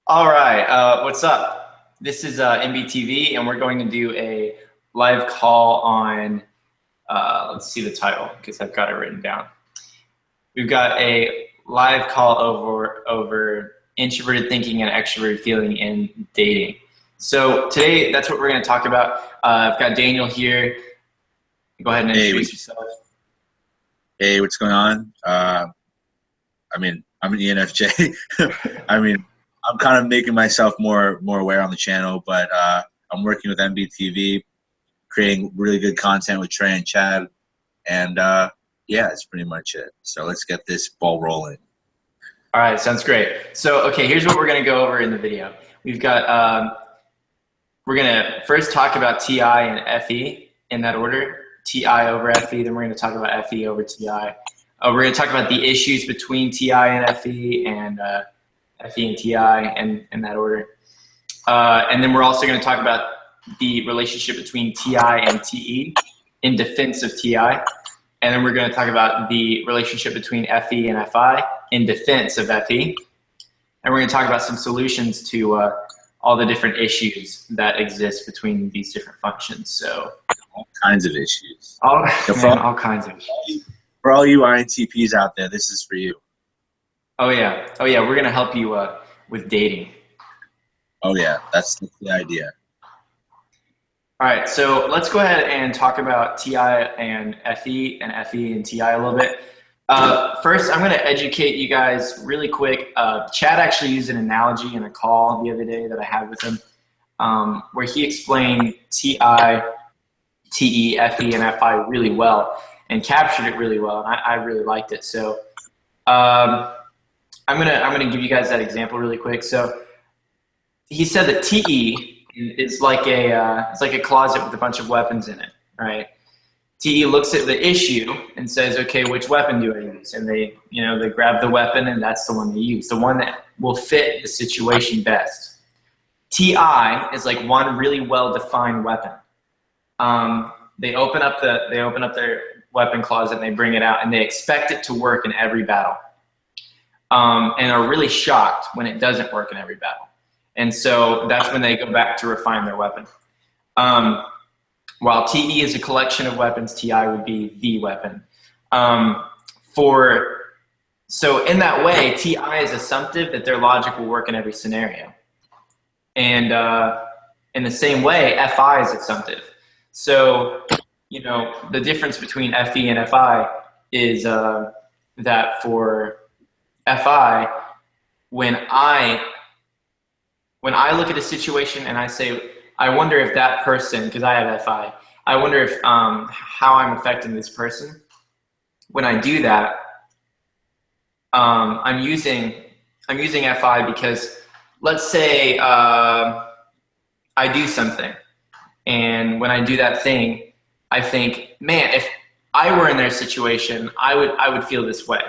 All right, what's up? This is MBTV, and we're going to do a live call on, let's see the title, because I've got it written down. We've got a live call over introverted thinking and extroverted feeling in dating. So today, that's what we're going to talk about. I've got Daniel here. Go ahead and introduce yourself. Hey, what's going on? I'm an ENFJ. I'm kind of making myself more aware on the channel, but I'm working with MBTV, creating really good content with Trey and Chad, and yeah, that's pretty much it. So let's get this ball rolling. All right, sounds great. So, okay, here's what we're going to go over in the video. We've got, we're going to first talk about TI and FE in that order. TI over FE, then we're going to talk about FE over TI. We're going to talk about the issues between TI and FE and FE and TI and in that order. And then we're also going to talk about the relationship between TI and TE in defense of TI. And then we're going to talk about the relationship between FE and FI in defense of FE. And we're going to talk about some solutions to all the different issues that exist between these different functions. So all kinds of issues. All kinds of issues. For all you INTPs out there, this is for you. Oh yeah, we're going to help you with dating. Oh yeah, that's the idea. All right, so let's go ahead and talk about TI and FE and TI a little bit. First, I'm going to educate you guys really quick. Chad actually used an analogy in a call the other day that I had with him where he explained TI, TE, FE, and FI really well and captured it really well, and I really liked it. So I'm gonna give you guys that example really quick. So he said that TE is like a closet with a bunch of weapons in it, right? TE looks at the issue and says, okay, which weapon do I use? And they grab the weapon and that's the one they use, the one that will fit the situation best. TI is like one really well-defined weapon. They open up their weapon closet and they bring it out and they expect it to work in every battle. And are really shocked when it doesn't work in every battle. And so that's when they go back to refine their weapon. While TE is a collection of weapons, TI would be the weapon. So in that way, TI is assumptive that their logic will work in every scenario. And in the same way, FI is assumptive. So, the difference between FE and FI is that for FI, when I look at a situation and I say, I wonder if that person, because I have FI, I wonder if how I'm affecting this person. When I do that, I'm using FI because let's say I do something, and when I do that thing, I think, man, if I were in their situation, I would feel this way.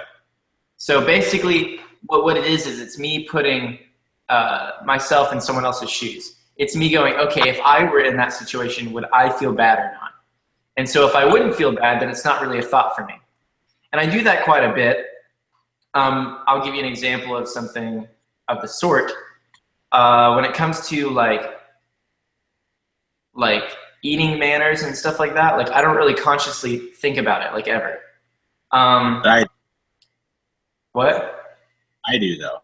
So basically, what it is it's me putting myself in someone else's shoes. It's me going, okay, if I were in that situation, would I feel bad or not? And so if I wouldn't feel bad, then it's not really a thought for me. And I do that quite a bit. I'll give you an example of something of the sort. When it comes to like eating manners and stuff like that, like I don't really consciously think about it, like ever. What? I do though.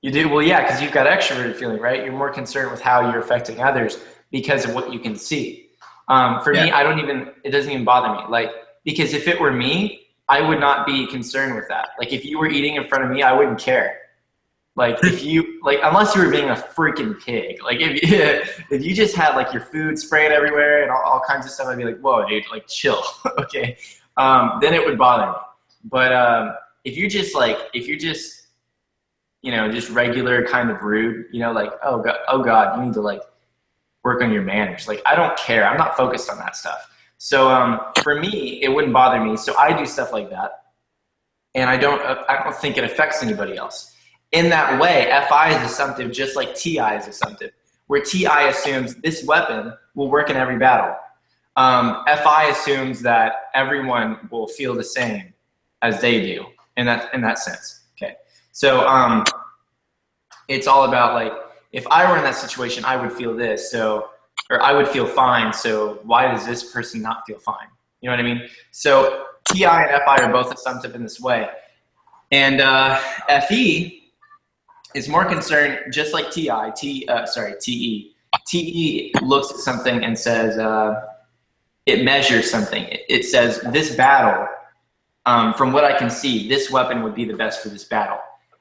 You do? Well, yeah, because you've got extroverted feeling, right? You're more concerned with how you're affecting others because of what you can see. For me, it doesn't even bother me. Because if it were me, I would not be concerned with that. Like if you were eating in front of me, I wouldn't care. Unless you were being a freaking pig. Like if you just had like your food spraying everywhere and all kinds of stuff, I'd be like, whoa, dude, like chill, okay? Then it would bother me. But if you're just just regular kind of rude, like, oh God, you need to like work on your manners. Like, I don't care. I'm not focused on that stuff. So for me, it wouldn't bother me. So I do stuff like that. And I don't think it affects anybody else. In that way, FI is assumptive just like TI is assumptive, where TI assumes this weapon will work in every battle. FI assumes that everyone will feel the same as they do in that sense. Okay. So it's all about like, if I were in that situation, I would feel this. So, or I would feel fine. So why does this person not feel fine? You know what I mean? So TI and FI are both assumptive in this way. And FE is more concerned, just like TE. TE looks at something and says, it measures something. It says, this battle, from what I can see, this weapon would be the best for this battle.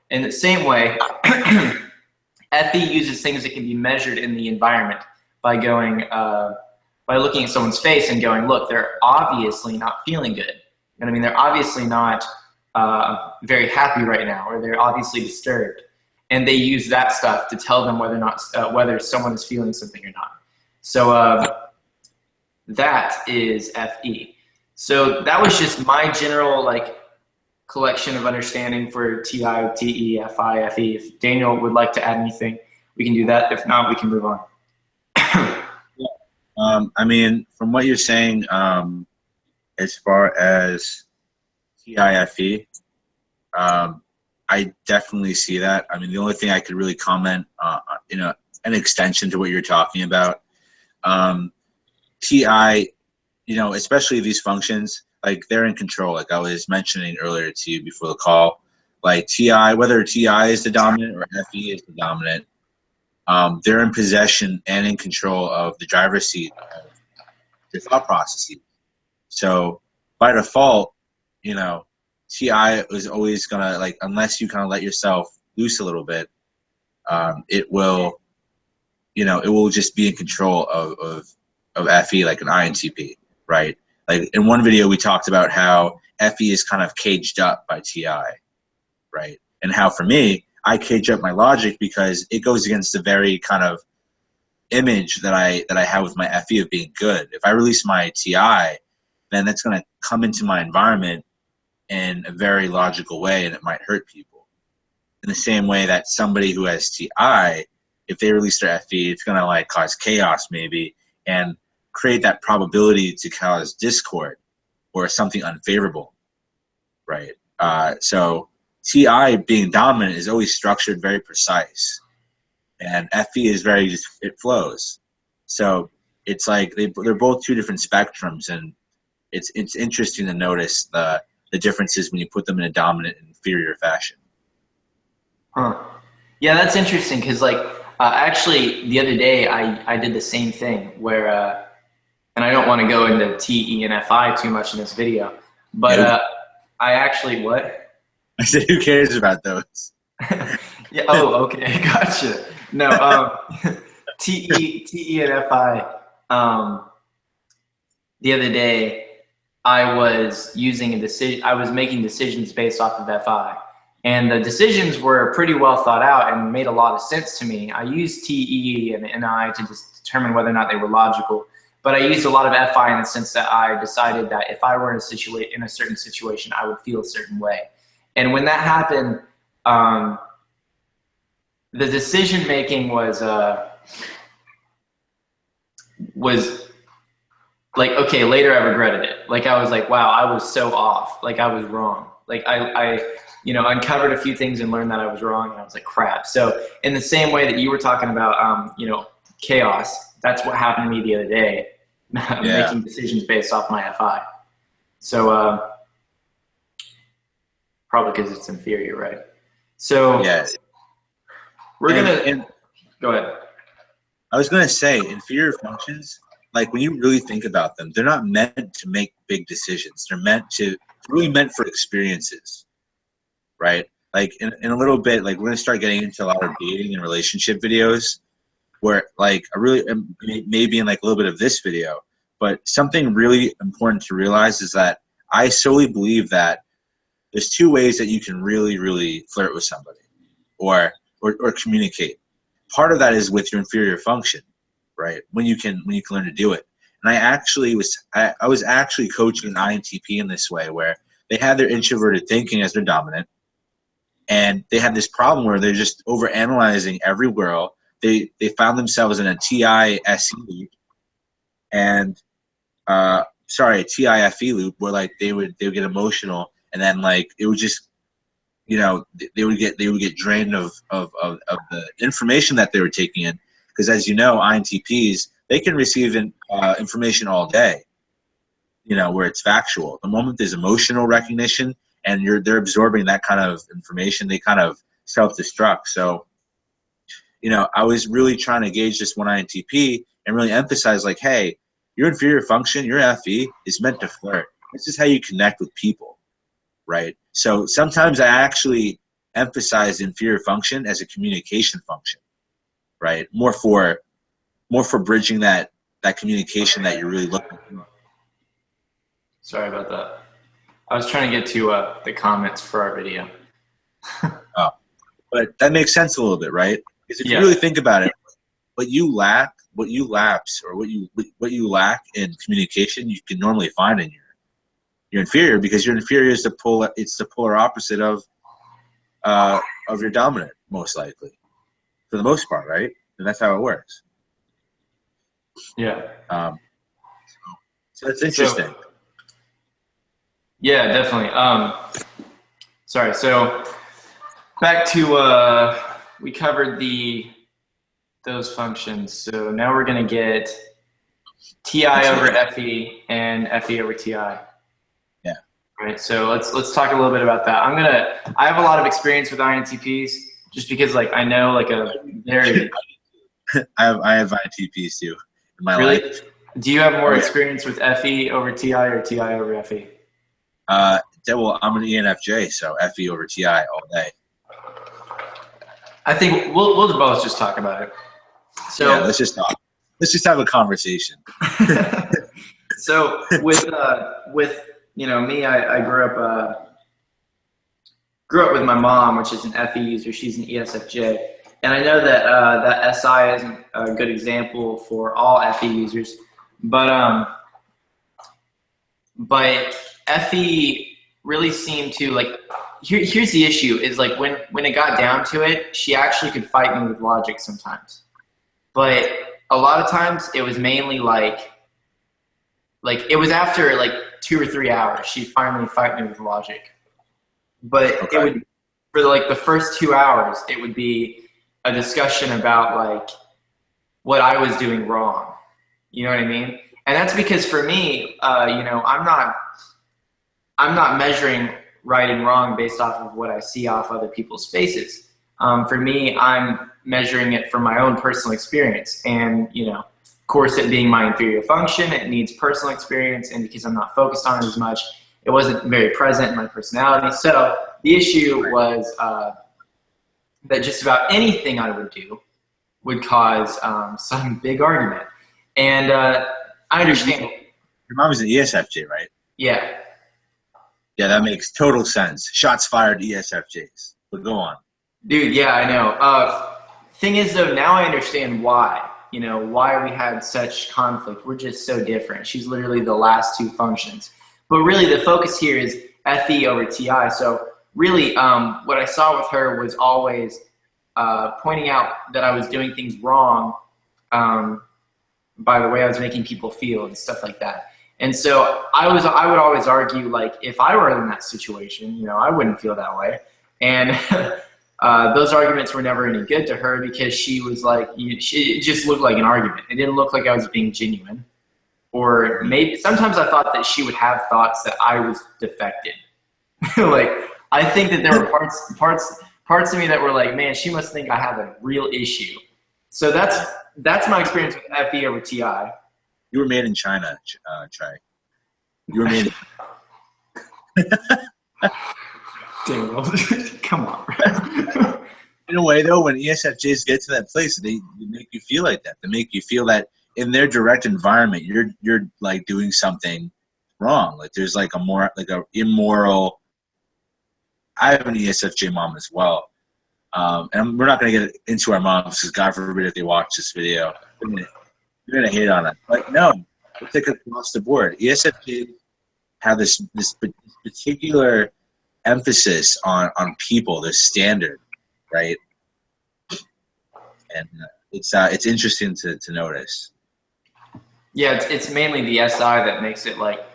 In the same way, FE uses things that can be measured in the environment by going, by looking at someone's face and going, look, they're obviously not feeling good. You know what I mean? They're obviously not very happy right now, or they're obviously disturbed. And they use that stuff to tell them whether or not whether someone is feeling something or not. So that is FE. So that was just my general like collection of understanding for TI, TE, FI, FE. If Daniel would like to add anything, we can do that. If not, we can move on. I mean, from what you're saying, as far as TIFE, I definitely see that. I mean, the only thing I could really comment, an extension to what you're talking about, TI, especially these functions, like they're in control. Like I was mentioning earlier to you before the call, like TI, whether TI is the dominant or FE is the dominant, they're in possession and in control of the driver's seat of their thought processes. So by default, TI is always gonna, like, unless you kind of let yourself loose a little bit, it will just be in control of FE, like an INTP, right? Like in one video we talked about how FE is kind of caged up by TI, right? And how for me, I cage up my logic because it goes against the very kind of image that I have with my FE of being good. If I release my TI, then that's going to come into my environment in a very logical way, and it might hurt people. In the same way that somebody who has TI, if they release their FE, it's going to like cause chaos maybe and create that probability to cause discord or something unfavorable, right? So TI being dominant is always structured very precise, and FE is very just, it flows. So it's like they're both two different spectrums, and it's interesting to notice the differences when you put them in a dominant and inferior fashion. Huh. Yeah, that's interesting because like actually the other day I did the same thing where and I don't want to go into TE and FI too much in this video, but I actually what? I said, who cares about those? Yeah. Oh, okay. Gotcha. No, TE and FI. The other day, I was making decisions based off of FI, and the decisions were pretty well thought out and made a lot of sense to me. I used TE and NI to just determine whether or not they were logical, but I used a lot of FI in the sense that I decided that if I were in a certain situation, I would feel a certain way. And when that happened, the decision making was like, okay, later I regretted it. Like I was like, wow, I was so off. Like I was wrong. Like I uncovered a few things and learned that I was wrong, and I was like, crap. So in the same way that you were talking about, chaos, that's what happened to me the other day, making decisions based off my FI. So probably because it's inferior, right? So we're gonna go ahead. I was gonna say inferior functions, like when you really think about them, they're not meant to make big decisions. They're really meant for experiences, right? Like in a little bit, like we're gonna start getting into a lot of dating and relationship videos, where like maybe in like a little bit of this video, but something really important to realize is that I solely believe that there's two ways that you can really, really flirt with somebody or communicate. Part of that is with your inferior function, right? When you can learn to do it. And I was actually coaching an INTP in this way, where they had their introverted thinking as their dominant, and they had this problem where they're just overanalyzing every girl. They found themselves in a TI-SE loop, and TIFE loop, where like they would get emotional, and then like it would just you know, they would get drained of the information that they were taking in, because as you know, INTPs, they can receive information all day, you know, where it's factual. The moment there's emotional recognition and they're absorbing that kind of information, they kind of self-destruct. So, you know, I was really trying to gauge this one INTP and really emphasize, like, hey, your inferior function, your FE, is meant to flirt. This is how you connect with people, right? So sometimes I actually emphasize inferior function as a communication function, right? More for bridging that communication that you're really looking for. Sorry about that. I was trying to get to the comments for our video. Oh, but that makes sense a little bit, right? Because if Yeah. you really think about it, what you lack in communication, you can normally find in your inferior, because your inferior is it's the polar opposite of your dominant, most likely, for the most part, right? And that's how it works. Yeah. So it's interesting. Yeah, definitely. Sorry. So back to we covered those functions. So now we're gonna get TI over FE and FE over TI. Yeah. Right. So let's talk a little bit about that. I have a lot of experience with INTPs, just because like I know like a very. I have INTPs too in my really? life. Do you have more experience with FE over TI or TI over FE? Well, I'm an ENFJ, so FE over TI all day. I think we'll both just talk about it. So yeah, let's just talk. Let's just have a conversation. So with you know me, I grew up with my mom, which is an FE user. She's an ESFJ, and I know that that SI isn't a good example for all FE users, but FE really seemed to like. Here's the issue: is like when it got down to it, she actually could fight me with logic sometimes, but a lot of times it was mainly like it was after like 2 or 3 hours she'd finally fight me with logic. But okay. It would, for like the first 2 hours, it would be a discussion about like what I was doing wrong. You know what I mean? And that's because for me, you know, I'm not measuring right and wrong based off of what I see off other people's faces. For me, I'm measuring it from my own personal experience. And, you know, of course, it being my inferior function, it needs personal experience. And because I'm not focused on it as much, it wasn't very present in my personality. So the issue was that just about anything I would do would cause some big argument. And I understand. Your mom is an ESFJ, right? Yeah. Yeah, that makes total sense. Shots fired, ESFJs. But go on. Dude, yeah, I know. Thing is, though, now I understand why. You know, why we had such conflict. We're just so different. She's literally the last two functions. But really, the focus here is FE over TI. So really, what I saw with her was always pointing out that I was doing things wrong by the way I was making people feel and stuff like that. And so I would always argue, like, if I were in that situation, you know, I wouldn't feel that way. And those arguments were never any good to her because she was like, it just looked like an argument. It didn't look like I was being genuine. Or maybe sometimes I thought that she would have thoughts that I was defected. Like, I think that there were parts of me that were like, man, she must think I have a real issue. So that's my experience with FE over TI. You were made in China, Trey. You were made in Damon, come on. In a way, though, when ESFJs get to that place, they make you feel like that. They make you feel that in their direct environment, you're like doing something wrong. Like there's like a immoral. I have an ESFJ mom as well, and we're not going to get into our moms because God forbid if they watch this video, they're gonna hate on it. But no, it's like across the board. ESFJs have this particular emphasis on people, this standard, right? And it's interesting to notice. Yeah, it's mainly the SI that makes it like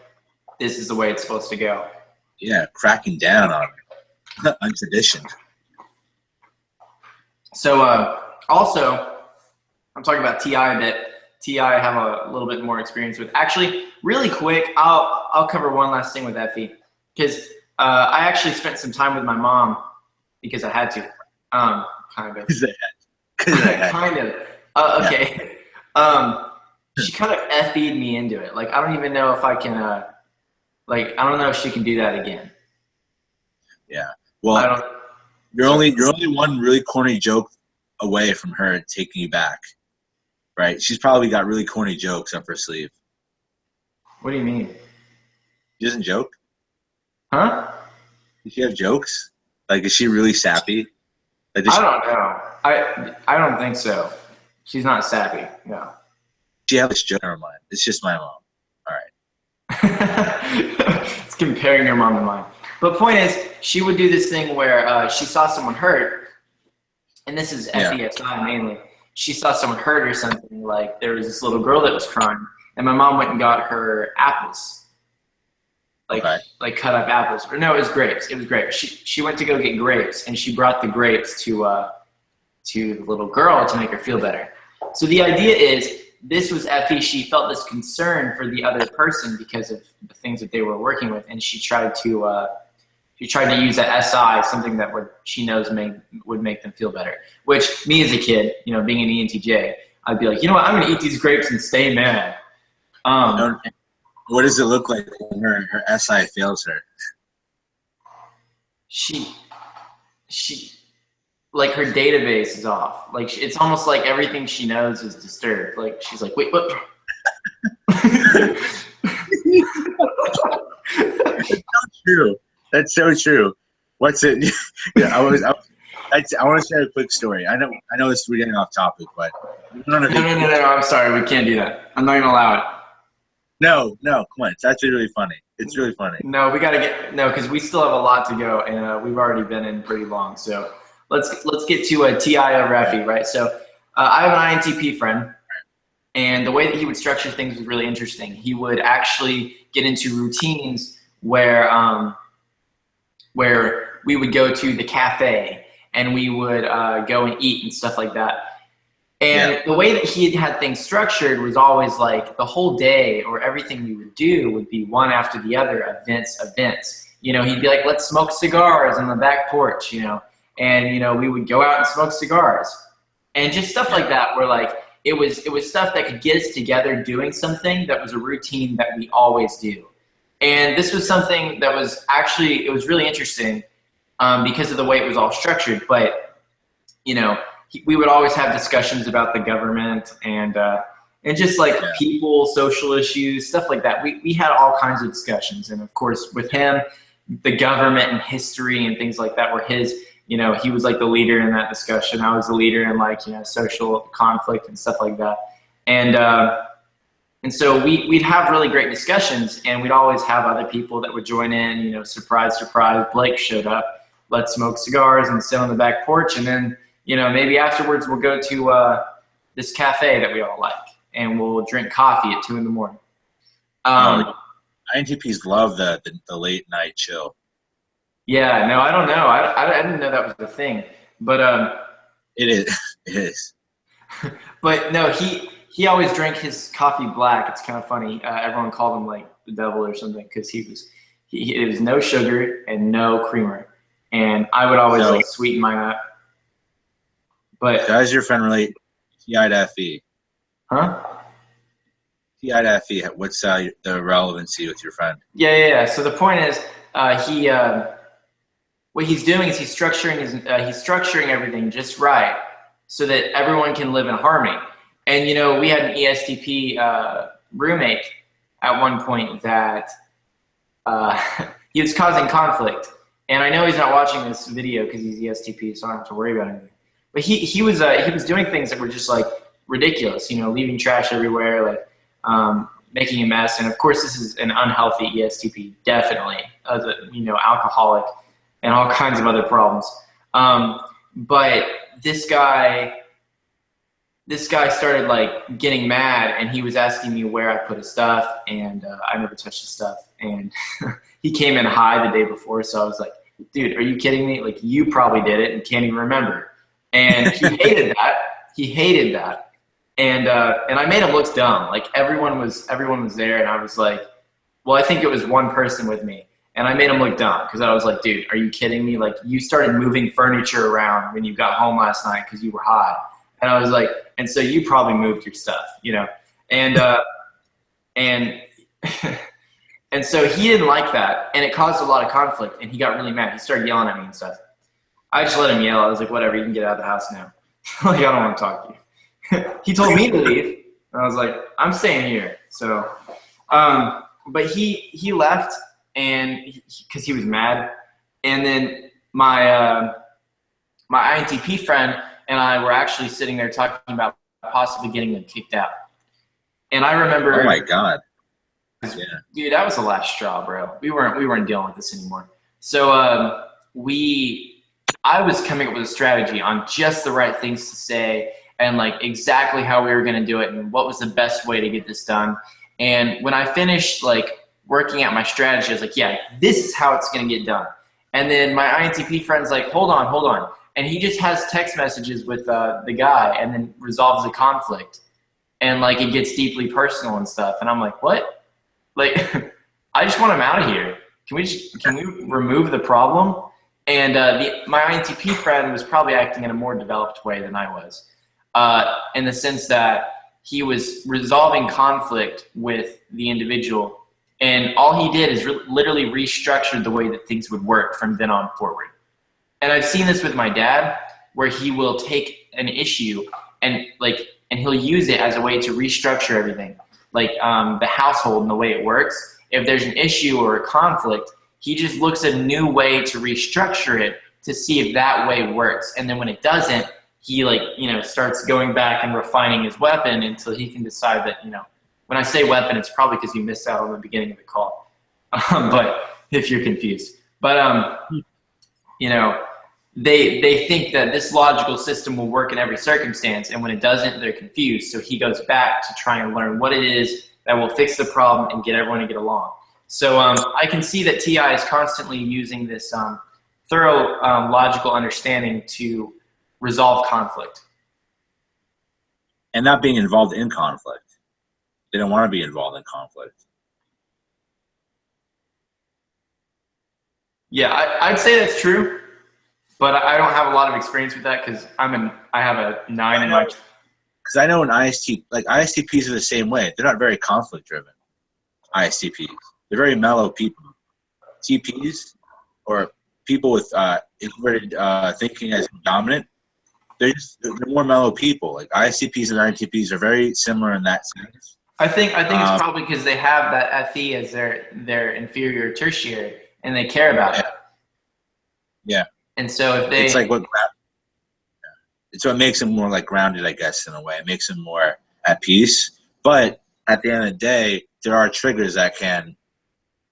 this is the way it's supposed to go. Yeah, cracking down on it. Untraditioned. So also, I'm talking about TI a bit. TI I have a little bit more experience with. Actually, really quick, I'll cover one last thing with Effie, because I actually spent some time with my mom because I had to, kind of. Kind of. Okay. She kind of Effie'd me into it. Like, I don't even know if I can, I don't know if she can do that again. Yeah. Well, you're only one really corny joke away from her taking you back, right? She's probably got really corny jokes up her sleeve. What do you mean? She doesn't joke? Huh? Does she have jokes? Like, is she really sappy? Like, I don't know. I don't think so. She's not sappy. No. She has this joke in her mind. It's just my mom. All right. It's comparing your mom to mine. But point is, she would do this thing where she saw someone hurt, and this is FESI mainly. She saw someone hurt or something. Like, there was this little girl that was crying, and my mom went and got her apples. Like cut up apples. Or no, it was grapes. It was grapes. She went to go get grapes, and she brought the grapes to the little girl to make her feel better. So the idea is, this was Effie. She felt this concern for the other person because of the things that they were working with, and she tried to use that SI, something that she knows would make them feel better. Which, me as a kid, you know, being an ENTJ, I'd be like, you know what, I'm going to eat these grapes and stay mad. What does it look like when her SI fails her? She like, her database is off. Like, it's almost like everything she knows is disturbed. Like, she's like, wait, what? That's so true. That's so true. What's it? Yeah, I want to share a quick story. I know this we're getting off topic, but no. I'm sorry, we can't do that. I'm not gonna allow it. No, come on. It's actually really funny. It's really funny. No, we gotta because we still have a lot to go, and we've already been in pretty long. So let's get to a TI of Rafi, right? So I have an INTP friend, and the way that he would structure things was really interesting. He would actually get into routines where we would go to the cafe and we would go and eat and stuff like that. And the way that he had things structured was always like the whole day, or everything we would do would be one after the other, events. You know, he'd be like, let's smoke cigars on the back porch, you know, and, you know, we would go out and smoke cigars and just stuff like that, where like, it was stuff that could get us together doing something that was a routine that we always do. And this was something that was actually, it was really interesting because of the way it was all structured. But, you know, we would always have discussions about the government and just like people, social issues, stuff like that. We had all kinds of discussions. And of course, with him, the government and history and things like that were his, you know, he was like the leader in that discussion. I was the leader in, like, you know, social conflict and stuff like that. And so we'd have really great discussions, and we'd always have other people that would join in, you know, surprise, surprise, Blake showed up, let's smoke cigars and sit on the back porch. And then, you know, maybe afterwards we'll go to this cafe that we all like, and we'll drink coffee at 2 a.m. INTPs love the late night chill. Yeah, no, I don't know. I didn't know that was the thing, but it is. But no, he always drank his coffee black. It's kind of funny. Everyone called him like the devil or something because it was no sugar and no creamer, and I would always like sweeten mine up. But how does your friend relate TI to FE? Huh? TI to FE. What's the relevancy with your friend? Yeah. So the point is, what he's doing is he's structuring everything just right so that everyone can live in harmony. And, you know, we had an ESTP roommate at one point that he was causing conflict. And I know he's not watching this video because he's ESTP, so I don't have to worry about anything. But he was doing things that were just like ridiculous, you know, leaving trash everywhere, like making a mess. And of course, this is an unhealthy ESTP, definitely, as a, you know, alcoholic and all kinds of other problems. But this guy started like getting mad, and he was asking me where I put his stuff, and I never touched his stuff. And he came in high the day before, so I was like, dude, are you kidding me? Like, you probably did it and can't even remember. And he hated that. He hated that. And I made him look dumb. Like, everyone was there, and I was like, well, I think it was one person with me. And I made him look dumb because I was like, dude, are you kidding me? Like, you started moving furniture around when you got home last night because you were high. And I was like, and so you probably moved your stuff, you know? And, and, and so he didn't like that. And it caused a lot of conflict. And he got really mad. He started yelling at me and stuff. I just let him yell. I was like, whatever, you can get out of the house now. Like, I don't want to talk to you. He told me to leave. And I was like, I'm staying here. So, but he left, and because he was mad. And then my INTP friend and I were actually sitting there talking about possibly getting them kicked out. And I remember, oh my God, yeah, dude, that was the last straw, bro. We weren't dealing with this anymore. So I was coming up with a strategy on just the right things to say and like exactly how we were going to do it and what was the best way to get this done. And when I finished like working out my strategy, I was like, yeah, this is how it's going to get done. And then my INTP friend's like, hold on. And he just has text messages with the guy and then resolves the conflict. And like, it gets deeply personal and stuff. And I'm like, what? Like, I just want him out of here. Can we remove the problem? And my INTP friend was probably acting in a more developed way than I was, in the sense that he was resolving conflict with the individual, and all he did is literally restructured the way that things would work from then on forward. And I've seen this with my dad, where he will take an issue and he'll use it as a way to restructure everything, like the household and the way it works. If there's an issue or a conflict, he just looks at a new way to restructure it to see if that way works. And then when it doesn't, he starts going back and refining his weapon until he can decide that, when I say weapon, it's probably because you missed out on the beginning of the call. But if you're confused, but they think that this logical system will work in every circumstance. And when it doesn't, they're confused. So he goes back to try and learn what it is that will fix the problem and get everyone to get along. So I can see that TI is constantly using this thorough logical understanding to resolve conflict. And not being involved in conflict. They don't want to be involved in conflict. Yeah, I'd say that's true, but I don't have a lot of experience with that because I have a 9 in my. Because I know ISTPs are the same way. They're not very conflict driven. ISTPs. They're very mellow people. TPs, or people with introverted thinking as dominant, they're more mellow people. Like ISTPs and INTPs are very similar in that sense. I think it's probably because they have that FE as their inferior tertiary, and they care about it. Yeah. And so if they, it's like so it makes them more like grounded, I guess, in a way. It makes them more at peace. But at the end of the day, there are triggers that can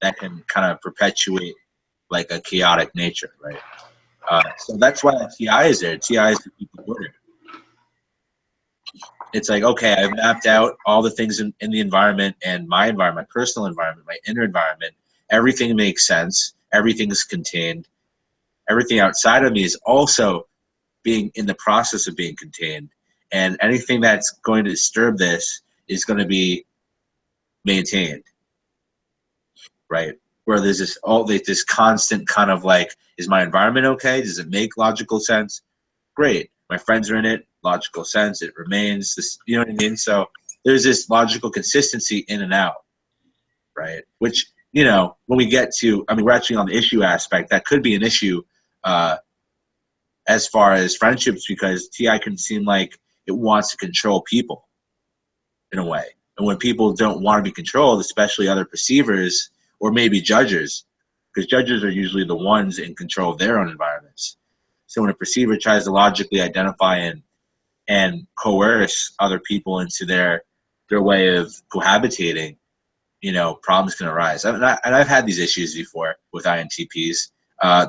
kind of perpetuate like a chaotic nature, right? So that's why TI is there. TI is to keep the order. It's like, okay, I've mapped out all the things in the environment and my personal environment, my inner environment. Everything makes sense. Everything is contained. Everything outside of me is also being in the process of being contained. And anything that's going to disturb this is going to be maintained, right? Where there's this constant kind of like, is my environment okay? Does it make logical sense? Great. My friends are in it. Logical sense. It remains. This, you know what I mean? So there's this logical consistency in and out, right? Which, when we get to, we're actually on the issue aspect. That could be an issue as far as friendships, because TI can seem like it wants to control people in a way. And when people don't want to be controlled, especially other perceivers or maybe judges, because judges are usually the ones in control of their own environments. So when a perceiver tries to logically identify and coerce other people into their way of cohabitating, problems can arise. And I've had these issues before with INTPs.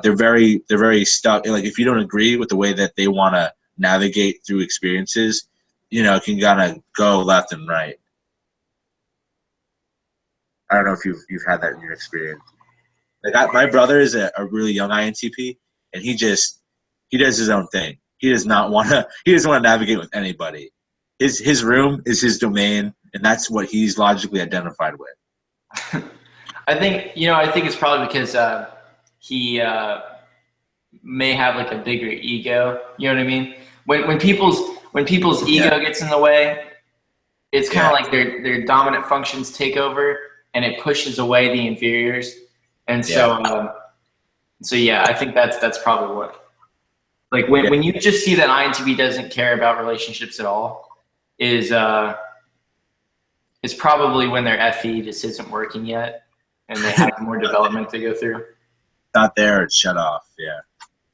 They're very stuck. Like, if you don't agree with the way that they want to navigate through experiences, it can kind of go left and right. I don't know if you've had that in your experience. Like my brother is a really young INTP, and he does his own thing. He doesn't want to navigate with anybody. His room is his domain, and that's what he's logically identified with. I think it's probably because he may have like a bigger ego. You know what I mean? When people's ego gets in the way, it's kind of like their dominant functions take over, and it pushes away the inferiors. And so, I think that's probably what. Like when you just see that INTP doesn't care about relationships at all, is probably when their FE just isn't working yet, and they have more development to go through. Not there, it's shut off.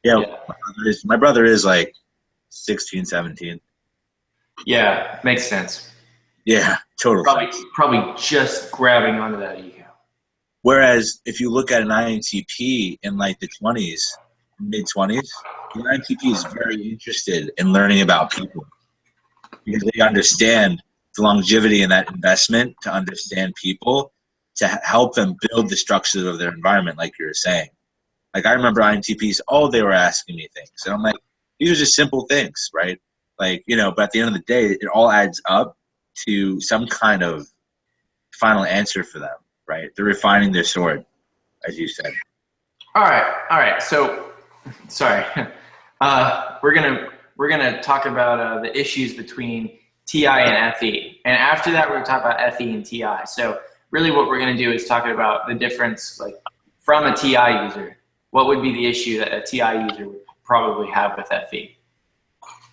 Yeah. My brother is like 16, 17. Yeah, makes sense. Yeah, totally. Probably just grabbing onto that ego. Whereas if you look at an INTP in like the 20s, mid-20s, the INTP is very interested in learning about people because they understand the longevity in that investment to understand people, to help them build the structures of their environment, like you were saying. Like I remember INTPs, they were asking me things. And I'm like, these are just simple things, right? Like, but at the end of the day, it all adds up to some kind of final answer for them, right? They're refining their sword, as you said. All right. So, sorry. We're gonna talk about the issues between TI and FE, and after that, we're gonna talk about FE and TI. So, really, what we're gonna do is talking about the difference, like from a TI user. What would be the issue that a TI user would probably have with FE?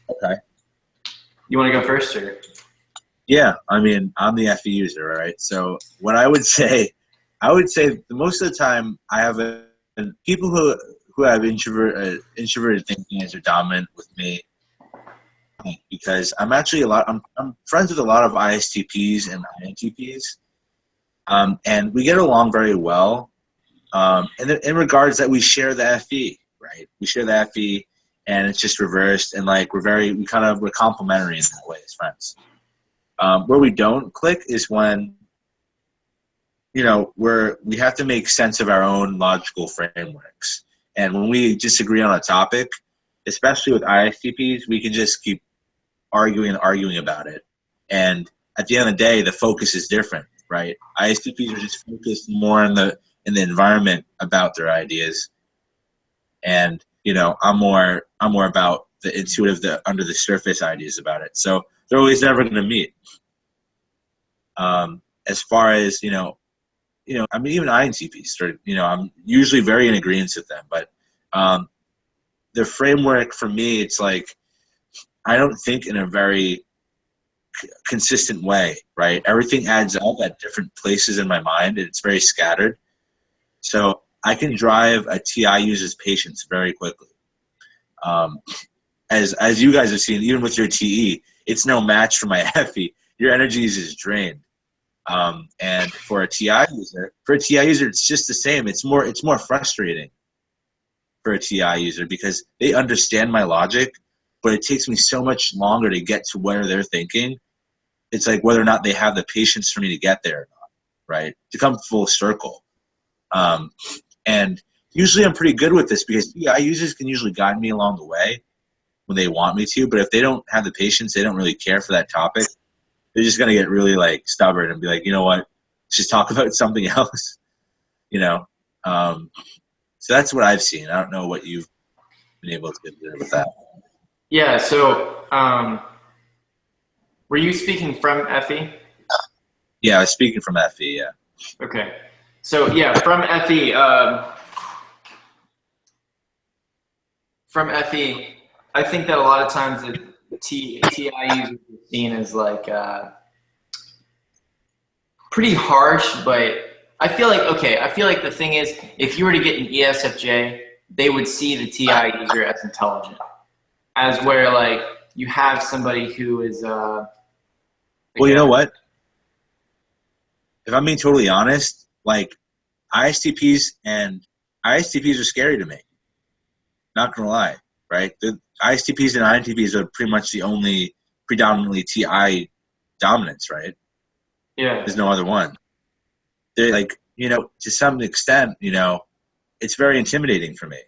Okay. You want to go first, or? Yeah, I mean, I'm the FE user, right? So what I would say most of the time I have people who have introverted thinking as are dominant with me, because I'm actually I'm friends with a lot of ISTPs and INTPs, and we get along very well. And in regards that we share the FE, right? We share the FE, and it's just reversed, and like we're complementary in that way as friends. Where we don't click is when, we have to make sense of our own logical frameworks. And when we disagree on a topic, especially with ISTPs, we can just keep arguing about it. And at the end of the day, the focus is different, right? ISTPs are just focused more in the environment about their ideas. And, I'm more about the intuitive, the under the surface ideas about it. So they're always never going to meet. As far as, I mean, even INTPs, I'm usually very in agreement with them, but the framework for me, it's like, I don't think in a very consistent way, right? Everything adds up at different places in my mind, and it's very scattered. So I can drive a TI user's patience very quickly. As you guys have seen, even with your TE, it's no match for my FE. Your energy is just drained. And for a TI user, it's just the same. It's more frustrating for a TI user because they understand my logic, but it takes me so much longer to get to where they're thinking. It's like whether or not they have the patience for me to get there or not, right? To come full circle. And usually I'm pretty good with this because TI users can usually guide me along the way when they want me to, but if they don't have the patience, they don't really care for that topic, they're just going to get really like stubborn and be like, you know what, let's just talk about something else, so that's what I've seen. I don't know what you've been able to do with that. Yeah. So, were you speaking from FE? Yeah, I was speaking from FE. Yeah. Okay. So yeah, from FE. From FE, I think that a lot of times the TI users are seen as like pretty harsh, but I feel like the thing is, if you were to get an ESFJ, they would see the TI user as intelligent, as where like you have somebody who is well, you know what? If I'm being totally honest, like ISTPs are scary to me. Not gonna lie, right? The ISTPs and INTPs are pretty much the only predominantly TI dominants, right? Yeah. There's no other one. They're like, to some extent, it's very intimidating for me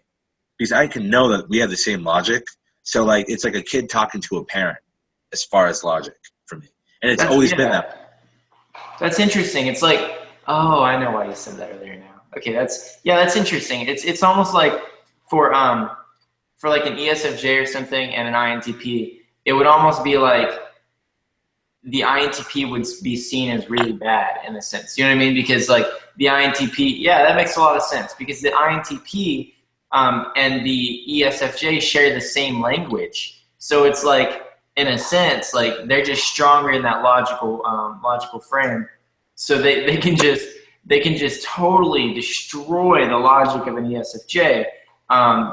because I can know that we have the same logic. So like it's like a kid talking to a parent as far as logic for me, and it's always been that. That's interesting. It's like, oh, I know why you said that earlier now. Okay, that's interesting. It's almost like for like an ESFJ or something and an INTP, it would almost be like the INTP would be seen as really bad in a sense. You know what I mean? Because like the INTP, yeah, that makes a lot of sense because the INTP and the ESFJ share the same language. So it's like, in a sense, like they're just stronger in that logical frame. So they can just totally destroy the logic of an ESFJ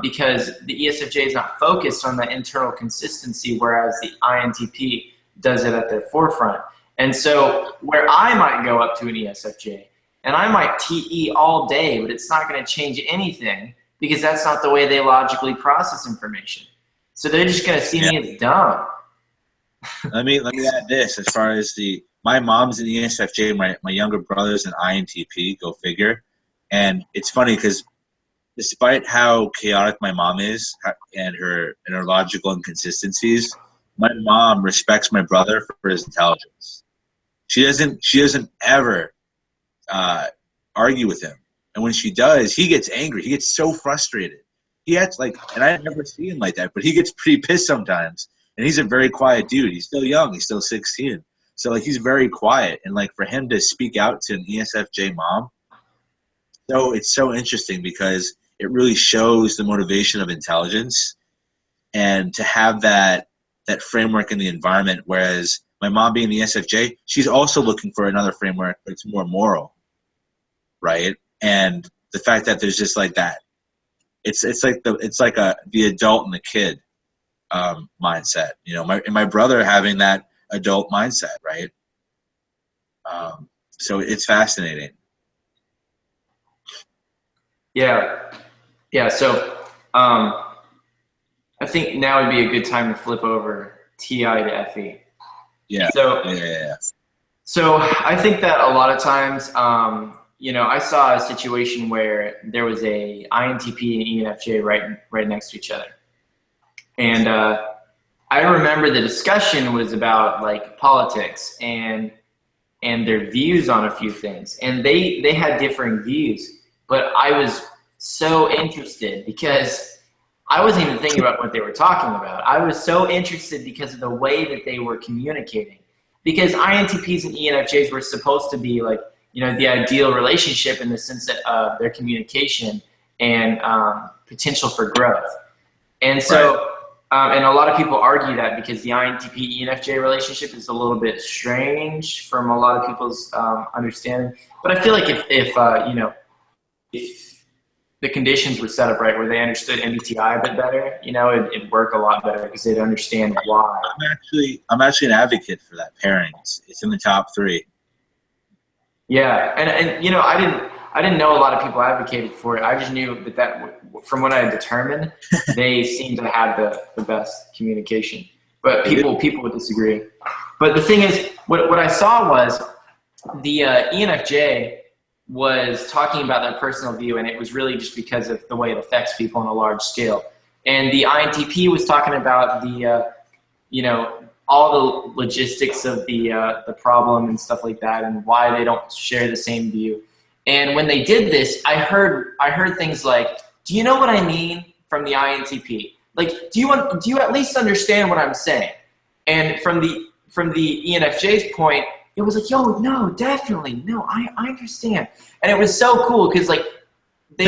because the ESFJ is not focused on the internal consistency, whereas the INTP does it at the forefront. And so where I might go up to an ESFJ and I might TE all day, but it's not going to change anything because that's not the way they logically process information. So they're just going to see me as dumb. Let me add this as far as my mom's an ESFJ, my younger brother's an INTP, go figure. And it's funny because despite how chaotic my mom is and her logical inconsistencies, my mom respects my brother for his intelligence. She doesn't ever argue with him. And when she does, he gets angry. He gets so frustrated. He acts like, and I never see him like that, but he gets pretty pissed sometimes. And he's a very quiet dude. He's still young. He's still 16. So like he's very quiet. And like for him to speak out to an ESFJ mom, so it's so interesting because it really shows the motivation of intelligence and to have that framework in the environment. Whereas my mom being the ESFJ, she's also looking for another framework that's more moral, right? And the fact that there's just like that, it's like the adult and the kid mindset, you know, my brother having that adult mindset, right? So it's fascinating. Yeah. So I think now would be a good time to flip over TI to FE. Yeah. So I think that a lot of times, I saw a situation where there was a INTP and ENFJ right next to each other. And I remember the discussion was about like politics and their views on a few things. And they had differing views, but I was so interested because I wasn't even thinking about what they were talking about. I was so interested because of the way that they were communicating. Because INTPs and ENFJs were supposed to be like, the ideal relationship in the sense that their communication and potential for growth. And so, and a lot of people argue that because the INTP ENFJ relationship is a little bit strange from a lot of people's understanding. But I feel like if the conditions were set up right, where they understood MBTI a bit better, it'd work a lot better because they'd understand why. I'm actually an advocate for that pairing. It's in the top 3. Yeah, and I didn't know a lot of people advocated for it. I just knew that from what I had determined, they seemed to have the best communication. But people would disagree. But the thing is, what I saw was the ENFJ was talking about their personal view, and it was really just because of the way it affects people on a large scale. And the INTP was talking about the all the logistics of the problem and stuff like that, and why they don't share the same view. And when they did this, I heard things like, "Do you know what I mean?" from the INTP. Like, do you at least understand what I'm saying? And from the ENFJ's point, it was like, "Yo, no, definitely, no, I understand." And it was so cool because like they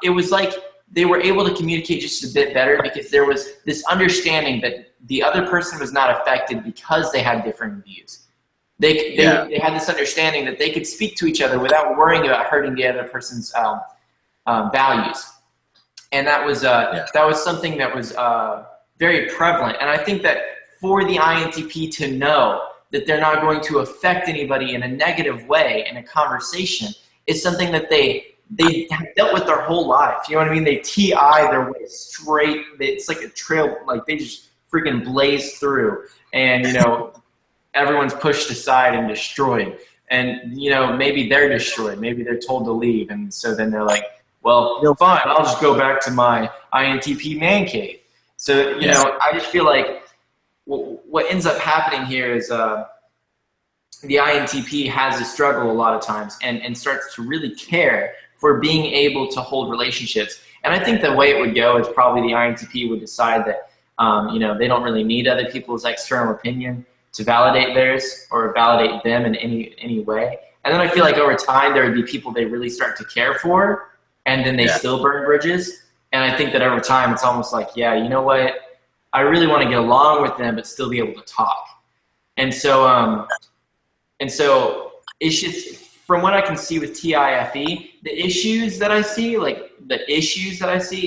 it was like they were able to communicate just a bit better because there was this understanding that the other person was not affected because they had different views. They had this understanding that they could speak to each other without worrying about hurting the other person's values. And that was something that was very prevalent. And I think that for the INTP to know that they're not going to affect anybody in a negative way in a conversation is something that they have dealt with their whole life. You know what I mean? They TI their way straight. It's like a trail, like they just freaking blaze through. And, everyone's pushed aside and destroyed. And, maybe they're destroyed. Maybe they're told to leave. And so then they're like, well, fine, I'll just go back to my INTP man cave. So, you know, I just feel like what ends up happening here is the INTP has a struggle a lot of times and starts to really care for being able to hold relationships. And I think the way it would go is probably the INTP would decide that, you know, they don't really need other people's external opinion to validate theirs or validate them in any way. And then I feel like over time there would be people they really start to care for, and then they still burn bridges. And I think that over time it's almost like, yeah, you know what? I really want to get along with them, but still be able to talk. And so it's just, from what I can see with TIFE, the issues that I see,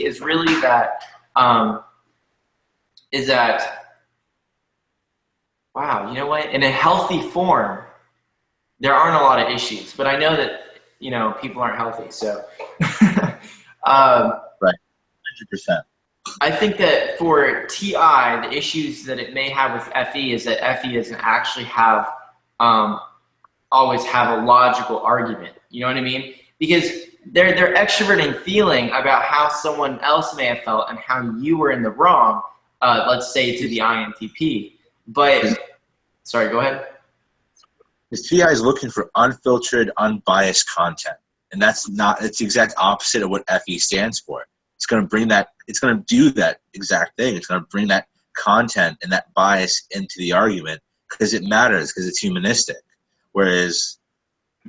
is really that, wow, you know what? In a healthy form, there aren't a lot of issues, but I know that, you know, people aren't healthy. So, right, 100%. I think that for TI, the issues that it may have with FE is that FE doesn't actually have, always have a logical argument. You know what I mean? Because they're extroverting feeling about how someone else may have felt and how you were in the wrong, let's say to the INTP. But, sorry, go ahead. Because TI is looking for unfiltered, unbiased content. And it's the exact opposite of what FE stands for. It's going to bring that, it's going to do that exact thing. It's going to bring that content and that bias into the argument because it matters, because it's humanistic. Whereas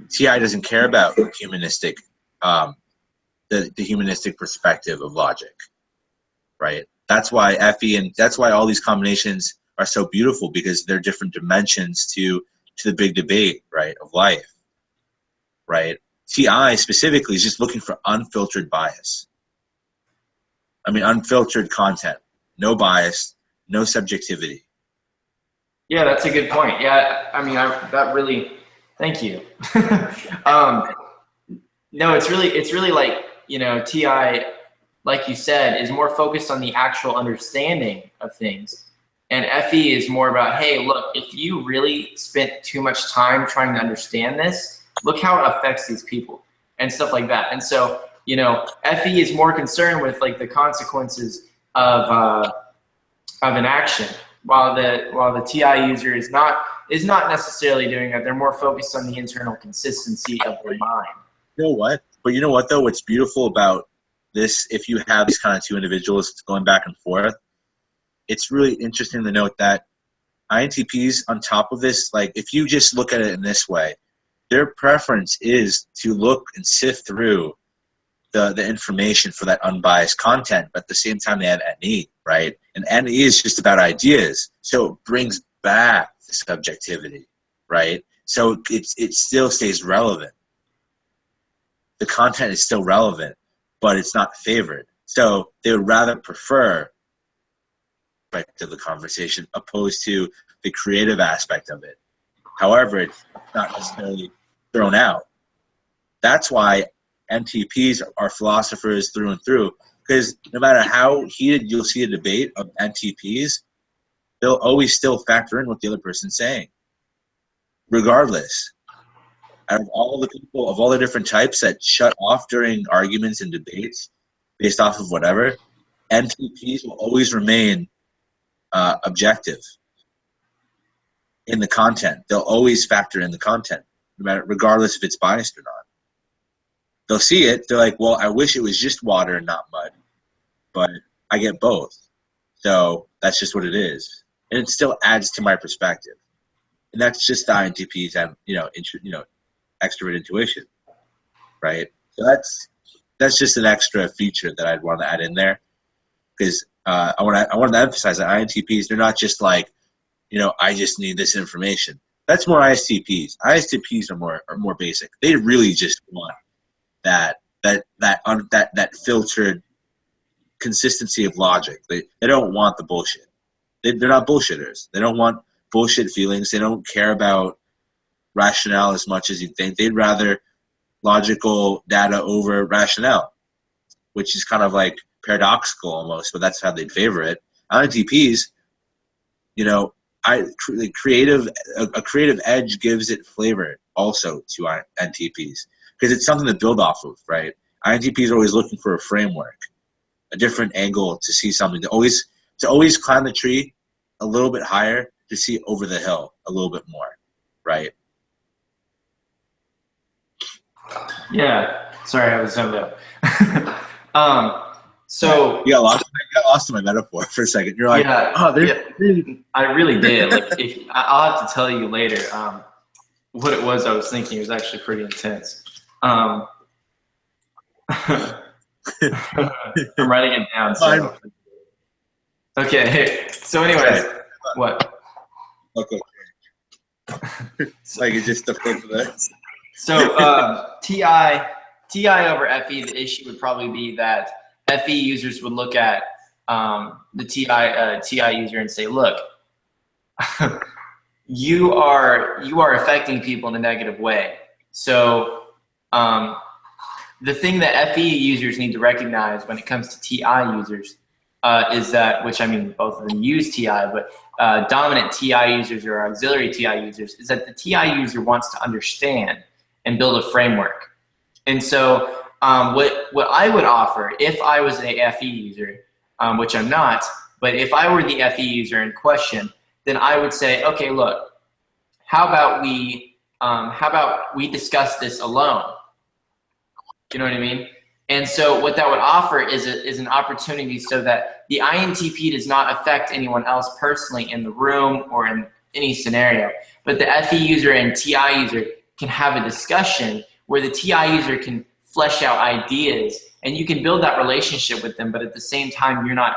TI doesn't care about humanistic, the humanistic perspective of logic, right? That's why FE and that's why all these combinations are so beautiful, because they're different dimensions to the big debate, right, of life, right? TI specifically is just looking for unfiltered bias. I mean, unfiltered content, no bias, no subjectivity. Yeah, that's a good point. Yeah, I mean, that really, thank you. No, it's really like, you know, TI, like you said, is more focused on the actual understanding of things. And FE is more about, hey, look, if you really spent too much time trying to understand this, look how it affects these people and stuff like that. And so, you know, FE is more concerned with like the consequences of an action, while the TI user is not necessarily doing that. They're more focused on the internal consistency of their mind. You know what? But you know what though? What's beautiful about this, if you have these kind of two individuals going back and forth, it's really interesting to note that INTPs on top of this, like if you just look at it in this way, their preference is to look and sift through the information for that unbiased content, but at the same time they have NE, right? And NE is just about ideas. So it brings back the subjectivity, right? So it still stays relevant. The content is still relevant, but it's not favored. So they would rather prefer aspect of the conversation opposed to the creative aspect of it. However, it's not necessarily thrown out. That's why NTPs are philosophers through and through, because no matter how heated you'll see a debate of NTPs, they'll always still factor in what the other person's saying. Regardless, out of all the people, of all the different types that shut off during arguments and debates based off of whatever, NTPs will always remain objective in the content. They'll always factor in the content, no matter, regardless if it's biased or not. They'll see it. They're like, well, I wish it was just water and not mud, but I get both. So that's just what it is. And it still adds to my perspective. And that's just the INTPs have, extrovert intuition, right? So that's just an extra feature that I'd want to add in there, because I want to emphasize that INTPs, they're not just like, I just need this information. That's more ISTPs. ISTPs are more basic. They really just want that filtered consistency of logic. They don't want the bullshit. They're not bullshitters. They don't want bullshit feelings. They don't care about rationale as much as you think. They'd rather logical data over rationale, which is kind of like paradoxical almost, but that's how they'd favor it. INTPs, a creative edge gives it flavor also to NTPs, because it's something to build off of, right? INTPs are always looking for a framework, a different angle to see something, to always climb the tree a little bit higher to see over the hill a little bit more, right? Yeah. Sorry, I was zoned out. So you got lost in my metaphor for a second. You're like, yeah, oh, there's yeah, I really did. Like, I'll have to tell you later what it was I was thinking. It was actually pretty intense. I'm writing it down. So okay. So, anyways, what? Okay. Like it's just the flip of it. So TI over FE, the issue would probably be that FE users would look at the TI user and say, look, you are affecting people in a negative way. So the thing that FE users need to recognize when it comes to TI users is that, which I mean, both of them use TI, but dominant TI users or auxiliary TI users, is that the TI user wants to understand and build a framework. And so what I would offer if I was a FE user, which I'm not, but if I were the FE user in question, then I would say, okay, look, how about we discuss this alone? You know what I mean? And so what that would offer is an opportunity so that the INTP does not affect anyone else personally in the room or in any scenario, but the FE user and TI user can have a discussion where the TI user can flesh out ideas and you can build that relationship with them, but at the same time you're not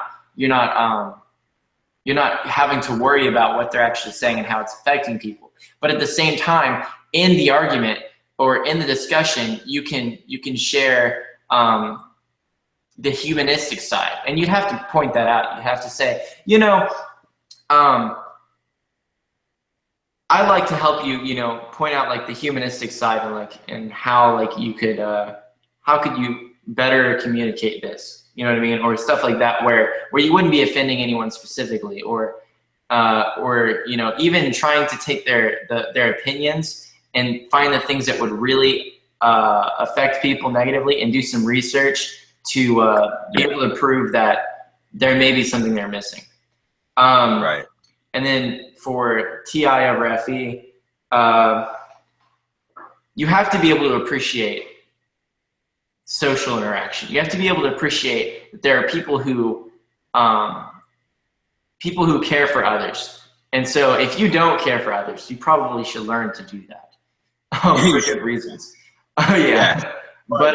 having to worry about what they're actually saying and how it's affecting people. But at the same time, in the argument or in the discussion, you can share the humanistic side, and you'd have to point that out. You have to say, you know, I'd like to help you, you know, point out like the humanistic side and how like you could, how could you better communicate this? You know what I mean? Or stuff like that where you wouldn't be offending anyone specifically, or you know, even trying to take their opinions and find the things that would really affect people negatively and do some research to be able to prove that there may be something they're missing. Right. And then for TI over FE, you have to be able to appreciate social interaction. You have to be able to appreciate that there are people who care for others. And so if you don't care for others, you probably should learn to do that for good reasons. Oh yeah. But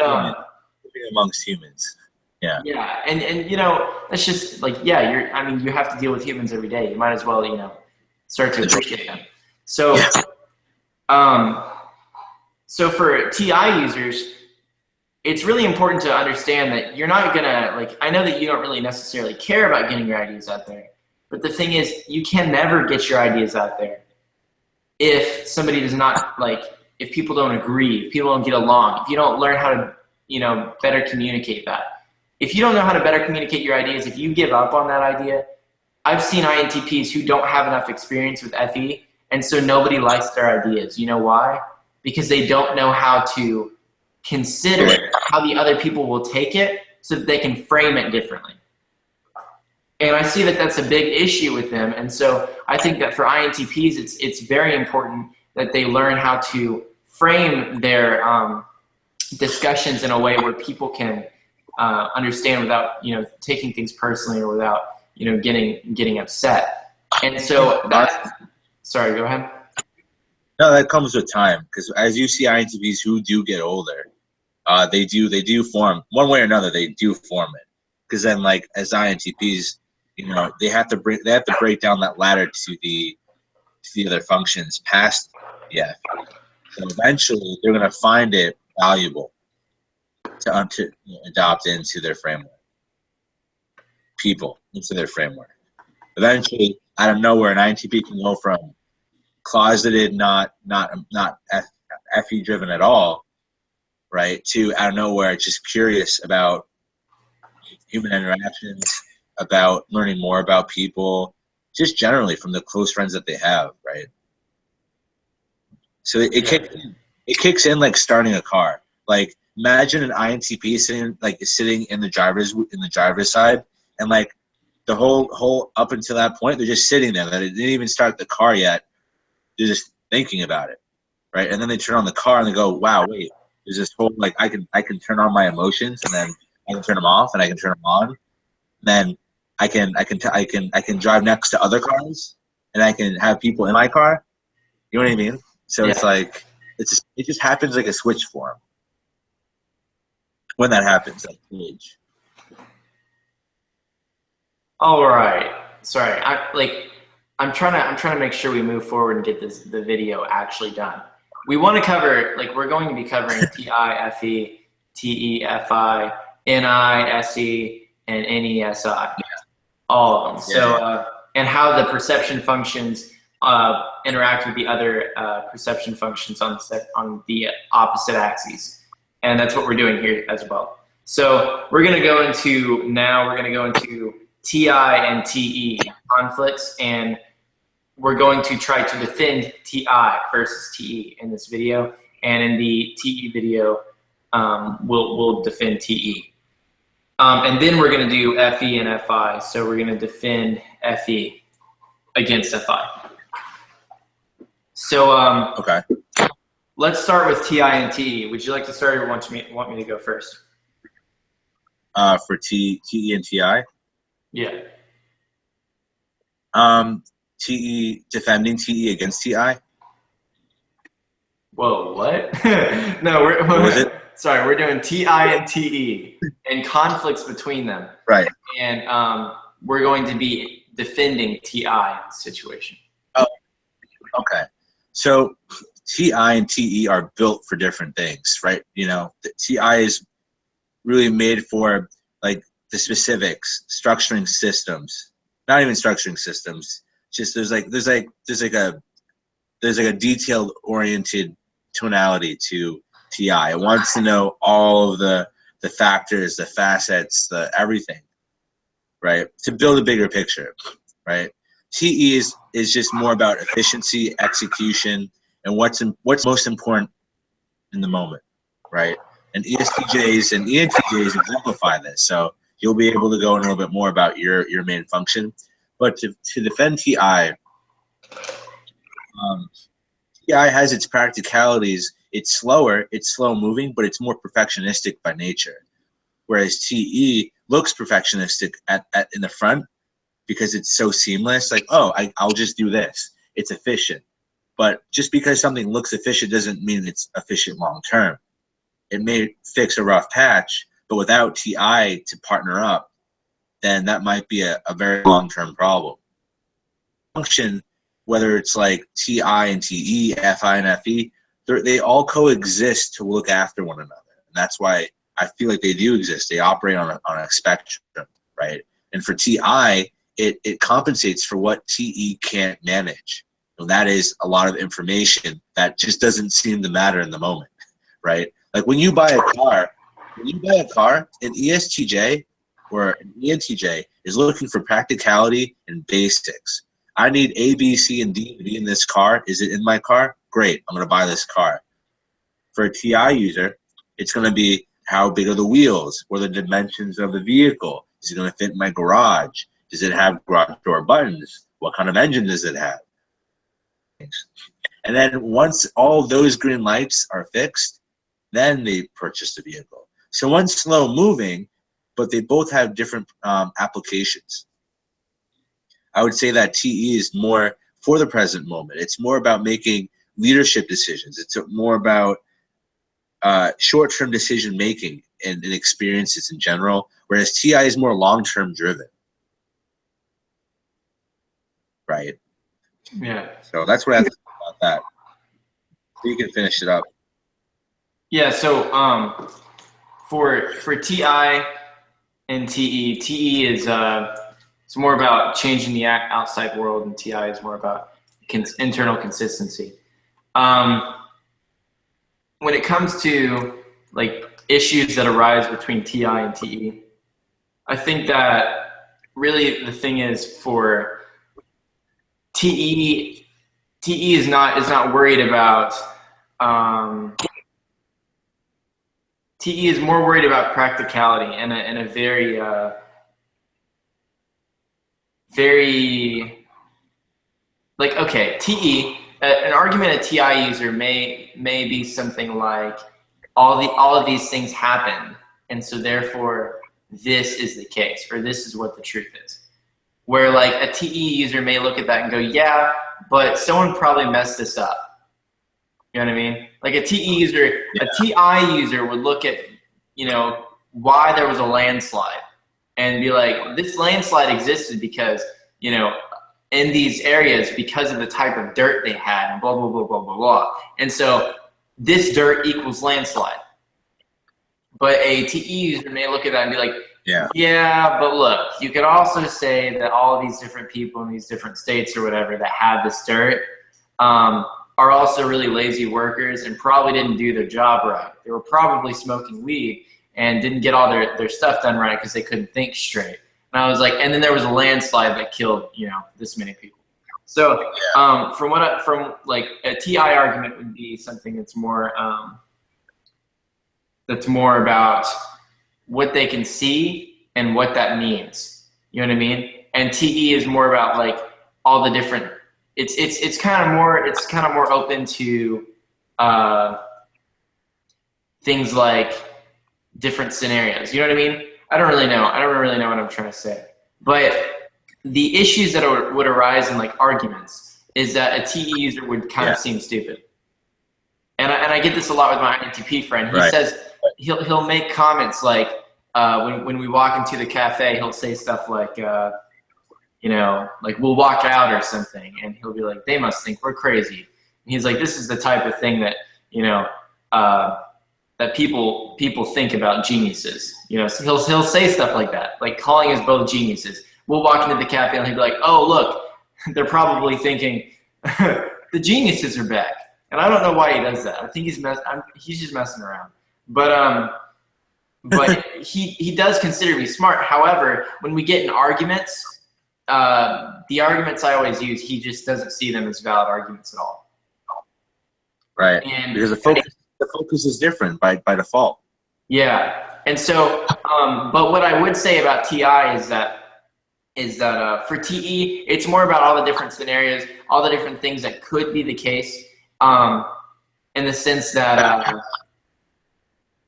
amongst humans. Yeah. Yeah, and you know, that's just like, yeah, I mean, you have to deal with humans every day. You might as well, you know, start to appreciate them. So so for TI users, it's really important to understand that you're not gonna, like, I know that you don't really necessarily care about getting your ideas out there, but the thing is, you can never get your ideas out there if somebody does not, like, if people don't agree, if people don't get along, if you don't learn how to, you know, better communicate that. If you don't know how to better communicate your ideas, if you give up on that idea, I've seen INTPs who don't have enough experience with FE, and so nobody likes their ideas. You know why? Because they don't know how to consider how the other people will take it so that they can frame it differently. And I see that that's a big issue with them. And so I think that for INTPs, it's very important that they learn how to frame their discussions in a way where people can understand without, you know, taking things personally or without, you know, getting upset. And so sorry, go ahead. No, that comes with time, because as you see INTPs who do get older, they do form one way or another. They do form it, because then, like, as INTPs, you know, they have to break down that ladder to the other functions past the F. So eventually, they're going to find it valuable to adopt into their framework. People into their framework. Eventually, out of nowhere, an INTP can go from closeted, not FE driven at all, right, to out of nowhere just curious about human interactions, about learning more about people, just generally from the close friends that they have, right? So it kicks in like starting a car. Like, imagine an INTP sitting in the driver's side, and like the whole up until that point, they're just sitting there. They didn't even start the car yet. They're just thinking about it, right? And then they turn on the car and they go, "Wow, wait, there's this whole like I can turn on my emotions, and then I can turn them off, and I can turn them on. And then I can drive next to other cars, and I can have people in my car. You know what I mean? So Yeah. it's like it just happens like a switch form when that happens at age. All right. Sorry. I'm trying to make sure we move forward and get the video actually done. We want to cover, like, we're going to be covering TI, FE, TE, FI, NI, SE, and NESI. All of them. So, and how the perception functions interact with the other perception functions on the opposite axes. And that's what we're doing here as well. So we're going to go into TI and TE conflicts, and we're going to try to defend TI versus TE in this video. And in the TE video, we'll defend TE. And then we're going to do FE and FI. So we're going to defend FE against FI. So Okay. let's start with TI and TE. Would you like to start, or want me to go first? For TE and TI. Yeah. TE defending TE against TI. Whoa, what? No, what was it? Sorry, we're doing TI and TE and conflicts between them. Right. And we're going to be defending TI in this situation. Oh, okay. So TI and TE are built for different things, right? You know, the TI is really made for like the specifics, structuring systems. Not even structuring systems. Just there's like a detailed oriented tonality to TI. It wants to know all of the factors, the facets, the everything, right? To build a bigger picture, right? TE is just more about efficiency, execution, and what's most important in the moment, right? And ESTJs and ENTJs exemplify this. So you'll be able to go in a little bit more about your main function. But to defend TI, TI has its practicalities. It's slower, it's slow moving, but it's more perfectionistic by nature. Whereas TE looks perfectionistic in the front because it's so seamless. Like, oh, I'll just do this. It's efficient. But just because something looks efficient doesn't mean it's efficient long term. It may fix a rough patch, but without TI to partner up, then that might be a very long-term problem. Function, whether it's like TI and TE, FI and FE, they all coexist to look after one another. And that's why I feel like they do exist. They operate on a spectrum, right? And for TI, it compensates for what TE can't manage. And that is a lot of information that just doesn't seem to matter in the moment, right? Like when you buy a car, an ESTJ or an ENTJ is looking for practicality and basics. I need A, B, C, and D to be in this car. Is it in my car? Great, I'm going to buy this car. For a TI user, it's going to be how big are the wheels? What are the dimensions of the vehicle? Is it going to fit in my garage? Does it have garage door buttons? What kind of engine does it have? And then once all those green lights are fixed, then they purchase the vehicle. So one's slow moving, but they both have different applications. I would say that TE is more for the present moment. It's more about making leadership decisions. It's more about short-term decision making and experiences in general, whereas TI is more long-term driven, right? Yeah. So that's what I think about that. So you can finish it up. Yeah. So for TI and TE, TE is it's more about changing the outside world, and TI is more about internal consistency. When it comes to like issues that arise between TI and TE, I think that really the thing is for TE is not worried about TE TE is more worried about practicality and a very, very, like, okay, TE, an argument a TI user may be something like, all of these things happen, and so therefore this is the case, or this is what the truth is. Where like a TE user may look at that and go, yeah, but someone probably messed this up. You know what I mean? Like a TE user, a TI user would look at, you know, why there was a landslide and be like, this landslide existed because, you know, in these areas because of the type of dirt they had and blah, blah, blah, blah, blah, blah. And so this dirt equals landslide. But a TE user may look at that and be like, yeah, but look, you could also say that all of these different people in these different states or whatever that have this dirt are also really lazy workers and probably didn't do their job right. They were probably smoking weed and didn't get all their stuff done right because they couldn't think straight. And I was like, and then there was a landslide that killed, you know, this many people. So from like a TI argument would be something that's more about what they can see and what that means. You know what I mean? And TE is more about like all the different. It's kind of more open to things like different scenarios. You know what I mean? I don't really know what I'm trying to say. But the issues that would arise in like arguments is that a TE user would kind of seem stupid. And I get this a lot with my INTP friend. He says he'll make comments like when we walk into the cafe, he'll say stuff like you know, like we'll walk out or something, and he'll be like, they must think we're crazy. And he's like, this is the type of thing that, you know, that people think about geniuses. You know, so he'll say stuff like that, like calling us both geniuses. We'll walk into the cafe and he'll be like, oh, look, they're probably thinking the geniuses are back. And I don't know why he does that. I think he's just messing around. But he does consider me smart. However, when we get in arguments, the arguments I always use, he just doesn't see them as valid arguments at all. Right. And because the focus is different by default. Yeah. And so, but what I would say about TI is that for TE, it's more about all the different scenarios, all the different things that could be the case, in the sense that,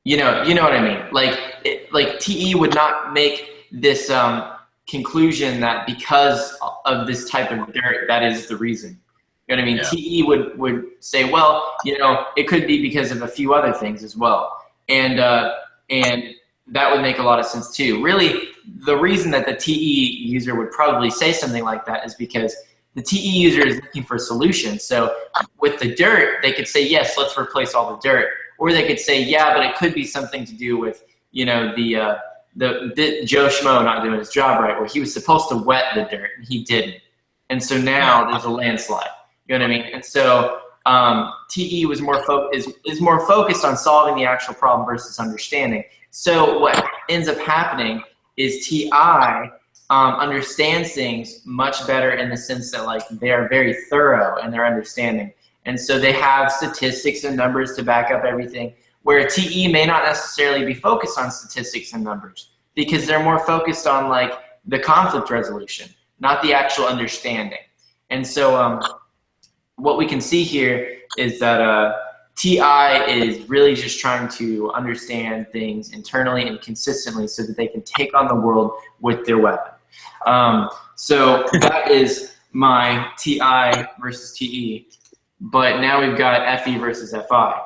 you know what I mean? Like TE would not make this conclusion that because of this type of dirt, that is the reason. You know what I mean? Yeah. TE would say, well, you know, it could be because of a few other things as well. And that would make a lot of sense too. Really, the reason that the TE user would probably say something like that is because the TE user is looking for a solution. So with the dirt, they could say, yes, let's replace all the dirt. Or they could say, yeah, but it could be something to do with, you know, the Joe Schmo not doing his job right, where he was supposed to wet the dirt and he didn't. And so now there's a landslide. You know what I mean? And so TE was is more focused on solving the actual problem versus understanding. So what ends up happening is TI understands things much better in the sense that like they are very thorough in their understanding. And so they have statistics and numbers to back up everything, where TE may not necessarily be focused on statistics and numbers because they're more focused on like the conflict resolution, not the actual understanding. And so what we can see here is that TI is really just trying to understand things internally and consistently so that they can take on the world with their weapon. So that is my TI versus TE. But now we've got FE versus FI.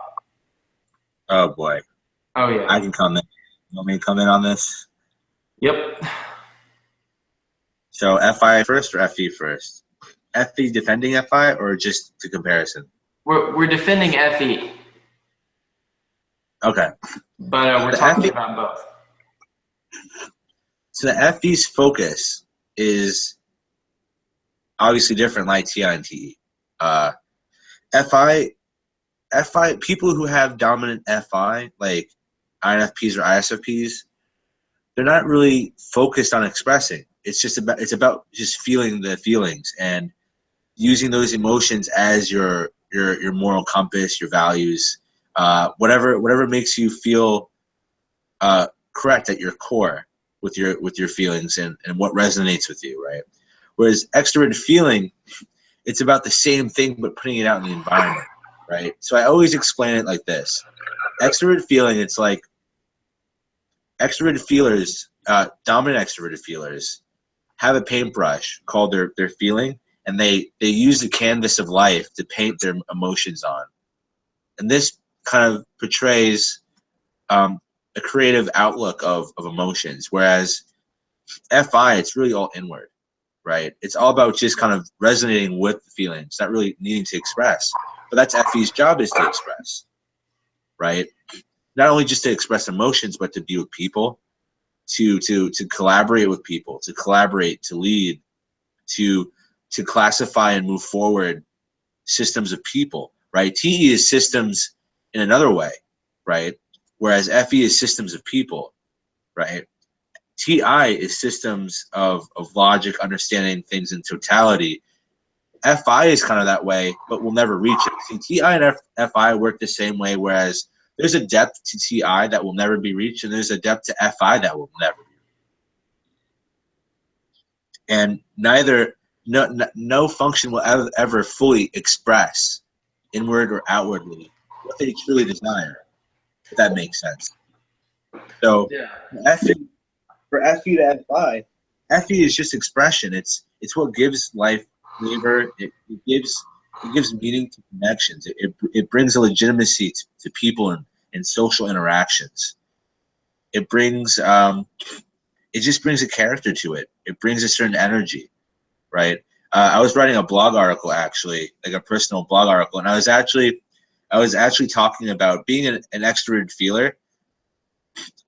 Oh boy. Oh yeah. I can comment. You want me to come in on this? Yep. So FI first or FE first? FE defending FI or just the comparison? We're defending FE. Okay. But we're talking about both. So the FE's focus is obviously different like TI and TE. FI, people who have dominant FI, like INFPs or ISFPs, they're not really focused on expressing. It's about just feeling the feelings and using those emotions as your moral compass, your values, whatever makes you feel correct at your core with your feelings and what resonates with you, right? Whereas extroverted feeling, it's about the same thing but putting it out in the environment, right? So I always explain it like this. Extroverted feeling, it's like extroverted feelers, dominant extroverted feelers, have a paintbrush called their feeling, and they use the canvas of life to paint their emotions on. And this kind of portrays a creative outlook of emotions, whereas FI, it's really all inward, right? It's all about just kind of resonating with the feelings, not really needing to express. But that's FE's job, is to express, right? Not only just to express emotions, but to be with people, to collaborate with people, to collaborate, to lead, to classify and move forward systems of people, right? TE is systems in another way, right? Whereas FE is systems of people, right? TI is systems of logic, understanding things in totality. FI is kind of that way, but we'll never reach it. See, TI and FI work the same way, whereas there's a depth to TI that will never be reached, and there's a depth to FI that will never be reached. And no function will ever fully express, inward or outwardly, what they truly desire, if that makes sense. So Yeah. For FE to FI, FE is just expression. It's what gives life flavor. It gives meaning to connections. It brings a legitimacy to people and social interactions. It brings it just brings a character to it. It brings a certain energy, right? I was writing a blog article, actually, like a personal blog article, and I was actually talking about being an extroverted feeler.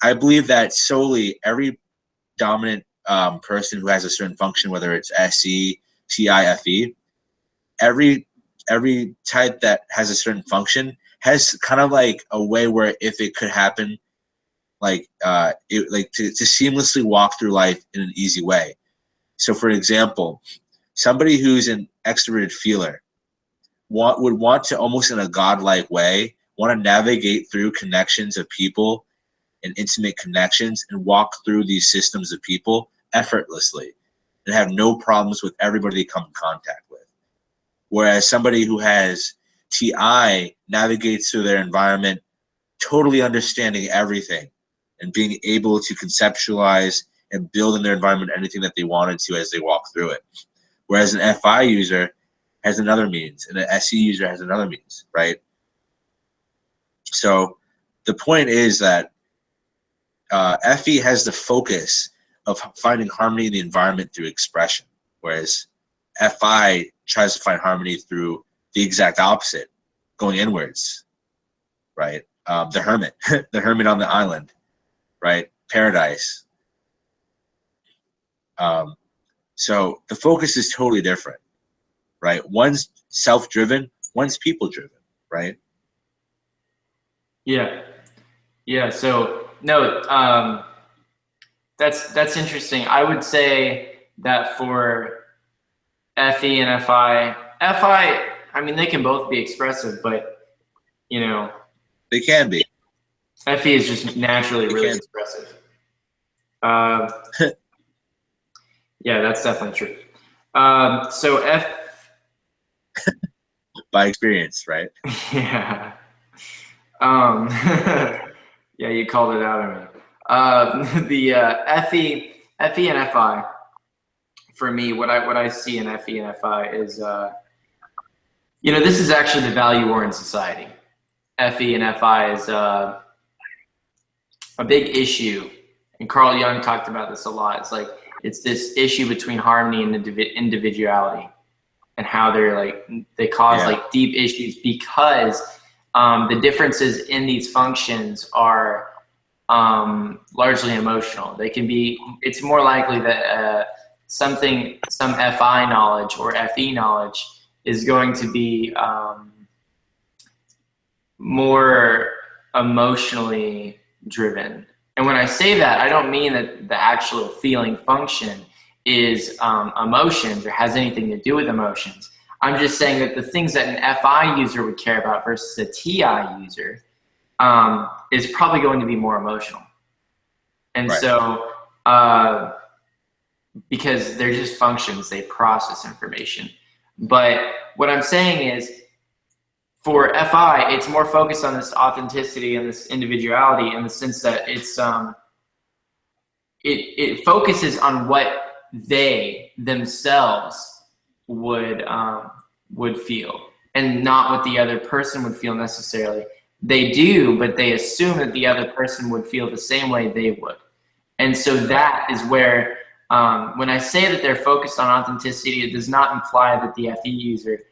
I believe that solely every dominant person who has a certain function, whether it's SE, TI, FE, every type that has a certain function has kind of like a way where, if it could happen, to seamlessly walk through life in an easy way. So, for example, somebody who's an extroverted feeler would want to, almost in a godlike way, want to navigate through connections of people and intimate connections and walk through these systems of people effortlessly and have no problems with everybody they come in contact with. Whereas somebody who has TI navigates through their environment totally understanding everything and being able to conceptualize and build in their environment anything that they wanted to as they walk through it. Whereas an FI user has another means and an SE user has another means, right? So the point is that FE has the focus of finding harmony in the environment through expression, whereas FI tries to find harmony through the exact opposite, going inwards, right? The hermit, the hermit on the island, right? Paradise. So the focus is totally different, right? One's self-driven, one's people-driven, right? Yeah. Yeah. So no, that's interesting. I would say that for FE and FI, I mean, they can both be expressive, but you know, They can be. FE is just naturally really expressive. Yeah, that's definitely true. So By experience, right? yeah. Yeah, you called it out on me. The FE and FI, for me, what I see in FE and FI is, this is actually the value war in society. FE and FI is a big issue, and Carl Jung talked about this a lot. It's like it's this issue between harmony and individuality, and how they cause like deep issues because the differences in these functions are largely emotional. They can be. It's more likely that some FI knowledge or FE knowledge is going to be more emotionally driven. And when I say that, I don't mean that the actual feeling function is emotions or has anything to do with emotions. I'm just saying that the things that an FI user would care about versus a TI user is probably going to be more emotional. And Right. so, because they're just functions, they process information. But what I'm saying is, for FI, it's more focused on this authenticity and this individuality in the sense that it focuses on what they themselves would feel, and not what the other person would feel necessarily. They do, but they assume that the other person would feel the same way they would. And so that is where, when I say that they're focused on authenticity, it does not imply that the FE user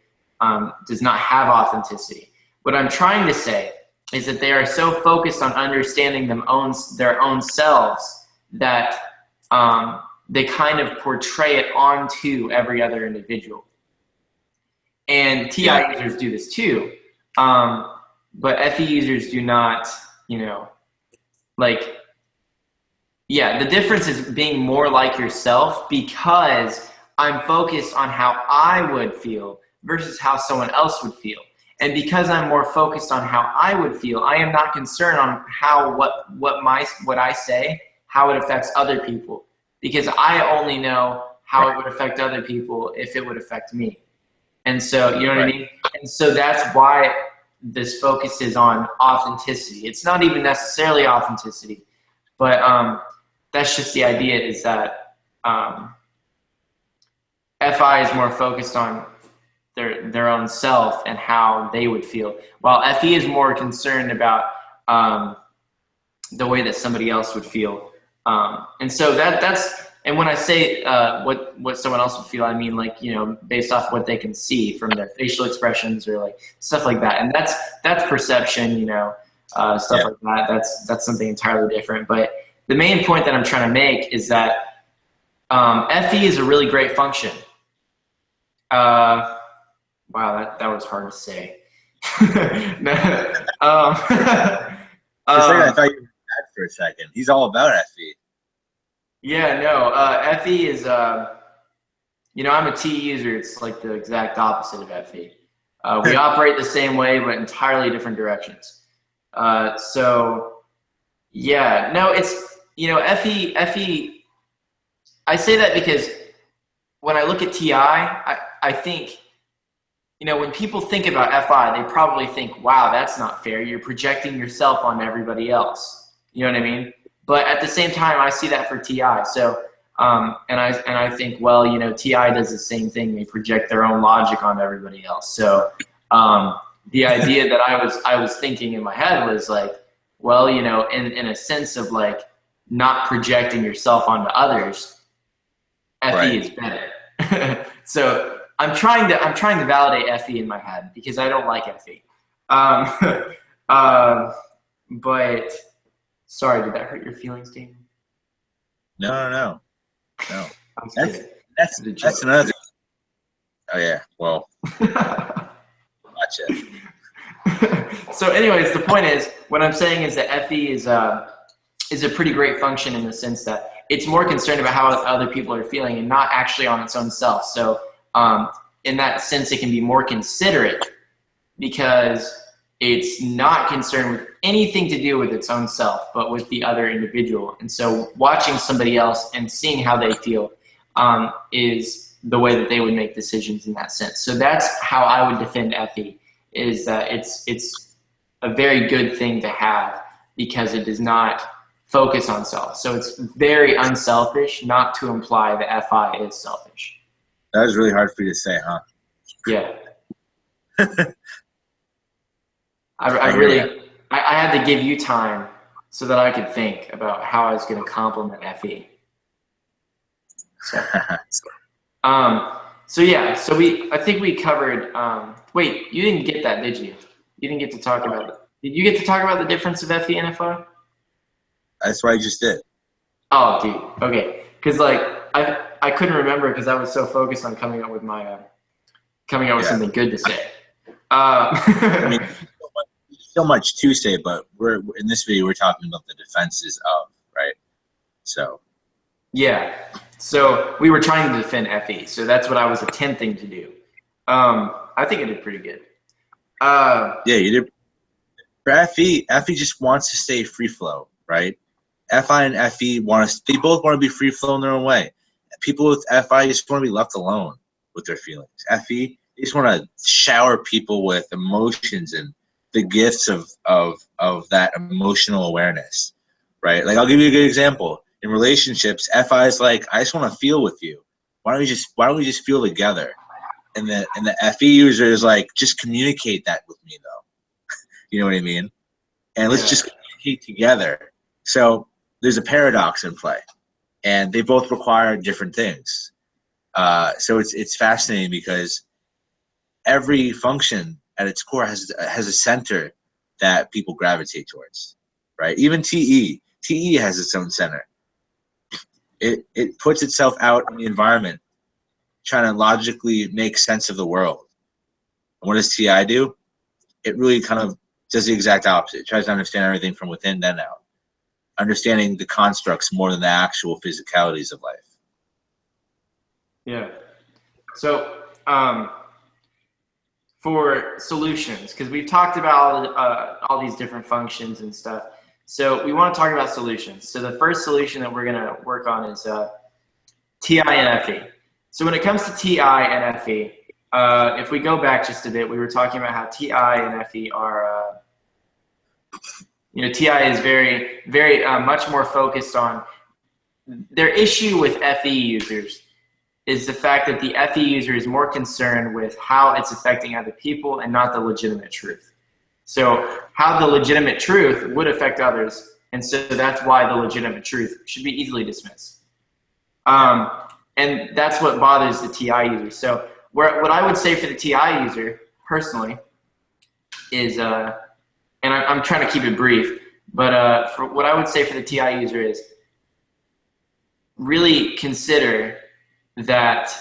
does not have authenticity. What I'm trying to say is that they are so focused on understanding their own selves that they kind of portray it onto every other individual. And TI users do this too, but FE users do not, the difference is being more like yourself, because I'm focused on how I would feel versus how someone else would feel. And because I'm more focused on how I would feel, I am not concerned on what I say, how it affects other people, because I only know how it would affect other people if it would affect me. And so, you know what I mean? And so that's why this focus is on authenticity. It's not even necessarily authenticity, but that's just the idea, is that FI is more focused on their own self and how they would feel, while FE is more concerned about the way that somebody else would feel. And so and when I say what someone else would feel, I mean, based off what they can see from their facial expressions or stuff like that. And that's perception, stuff like that. That's something entirely different. But the main point that I'm trying to make is that FE is a really great function. Wow, that was hard to say. I thought you were mad for a second. He's all about FE. Yeah, no, FE is, I'm a T user. It's like the exact opposite of FE. We operate the same way, but entirely different directions. So, yeah, no, it's, FE, I say that because when I look at TI, I think, when people think about FI, they probably think, wow, that's not fair. You're projecting yourself on everybody else. You know what I mean? But at the same time, I see that for TI. So, and I think, well, TI does the same thing. They project their own logic on everybody else. So, the idea that I was thinking in my head was well, in a sense of not projecting yourself onto others, FE is better. So I'm trying to validate FE in my head, because I don't like FE. But sorry, did that hurt your feelings, Damon? No. That's another. Oh yeah. Well. Gotcha. So, anyways, the point is, what I'm saying is that FE is a pretty great function in the sense that it's more concerned about how other people are feeling and not actually on its own self. So, in that sense, it can be more considerate because it's not concerned with anything to do with its own self, but with the other individual. And so watching somebody else and seeing how they feel is the way that they would make decisions in that sense. So that's how I would defend FE, is that it's a very good thing to have because it does not focus on self. So it's very unselfish, not to imply that FI is selfish. That was really hard for you to say, huh? Yeah. I had to give you time so that I could think about how I was going to compliment FE. So yeah, I think we covered, wait, you didn't get that, did you? You didn't get to talk about it. Did you get to talk about the difference of FE and FI? That's what I just did. Oh, dude. Okay. Because I couldn't remember because I was so focused on coming up with something good to say. I mean, so much to say, but in this video we're talking about the defenses of, right? So. Yeah. So we were trying to defend FE. So that's what I was attempting to do. I think I did pretty good. Yeah, you did. For FE just wants to stay free flow, right? FI and FE they both want to be free flowing their own way. People with FI just want to be left alone with their feelings. FE, they just want to shower people with emotions and the gifts of that emotional awareness, right? Like, I'll give you a good example. In relationships, FI is like, I just want to feel with you. Why don't we just feel together? And the FE user is like, just communicate that with me, though. You know what I mean? And let's just communicate together. So there's a paradox in play, and they both require different things. So it's fascinating because every function at its core has a center that people gravitate towards, right? Even TE has its own center. It puts itself out in the environment, trying to logically make sense of the world. And what does TI do? It really kind of does the exact opposite. It tries to understand everything from within then out, understanding the constructs more than the actual physicalities of life. Yeah. So for solutions, because we've talked about all these different functions and stuff, so we want to talk about solutions. So the first solution that we're going to work on is TI and FE. So when it comes to TI and FE, if we go back just a bit, we were talking about how TI and FE are, TI is very, very much more focused on their issue with FE users is the fact that the FE user is more concerned with how it's affecting other people and not the legitimate truth. So how the legitimate truth would affect others, and so that's why the legitimate truth should be easily dismissed. And that's what bothers the TI user. So what I would say for the TI user, personally, is, and I'm trying to keep it brief, but for what I would say for the TI user is really consider that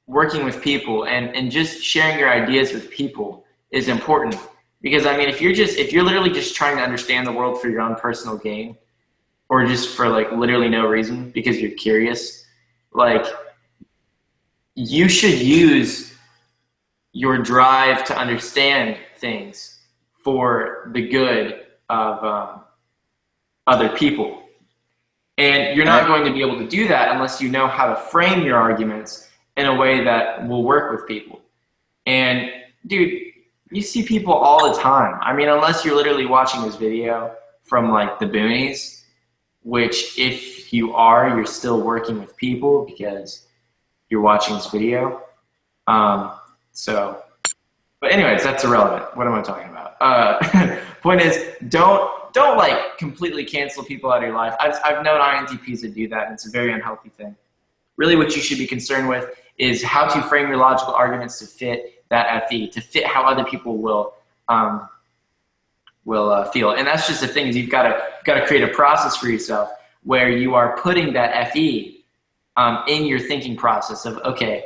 working with people and just sharing your ideas with people is important. Because I mean, if you're literally just trying to understand the world for your own personal gain, or just for like literally no reason because you're curious, like, you should use your drive to understand things for the good of other people. And you're not going to be able to do that unless you know how to frame your arguments in a way that will work with people. And dude, you see people all the time. I mean, unless you're literally watching this video from like the boonies, which if you are, you're still working with people because you're watching this video. But anyways, that's irrelevant. What am I talking about? Point is, don't like completely cancel people out of your life. I've known INTPs that do that, and it's a very unhealthy thing. Really what you should be concerned with is how to frame your logical arguments to fit that FE, to fit how other people will feel. And that's just the thing, is you've got to create a process for yourself where you are putting that FE in your thinking process of, okay,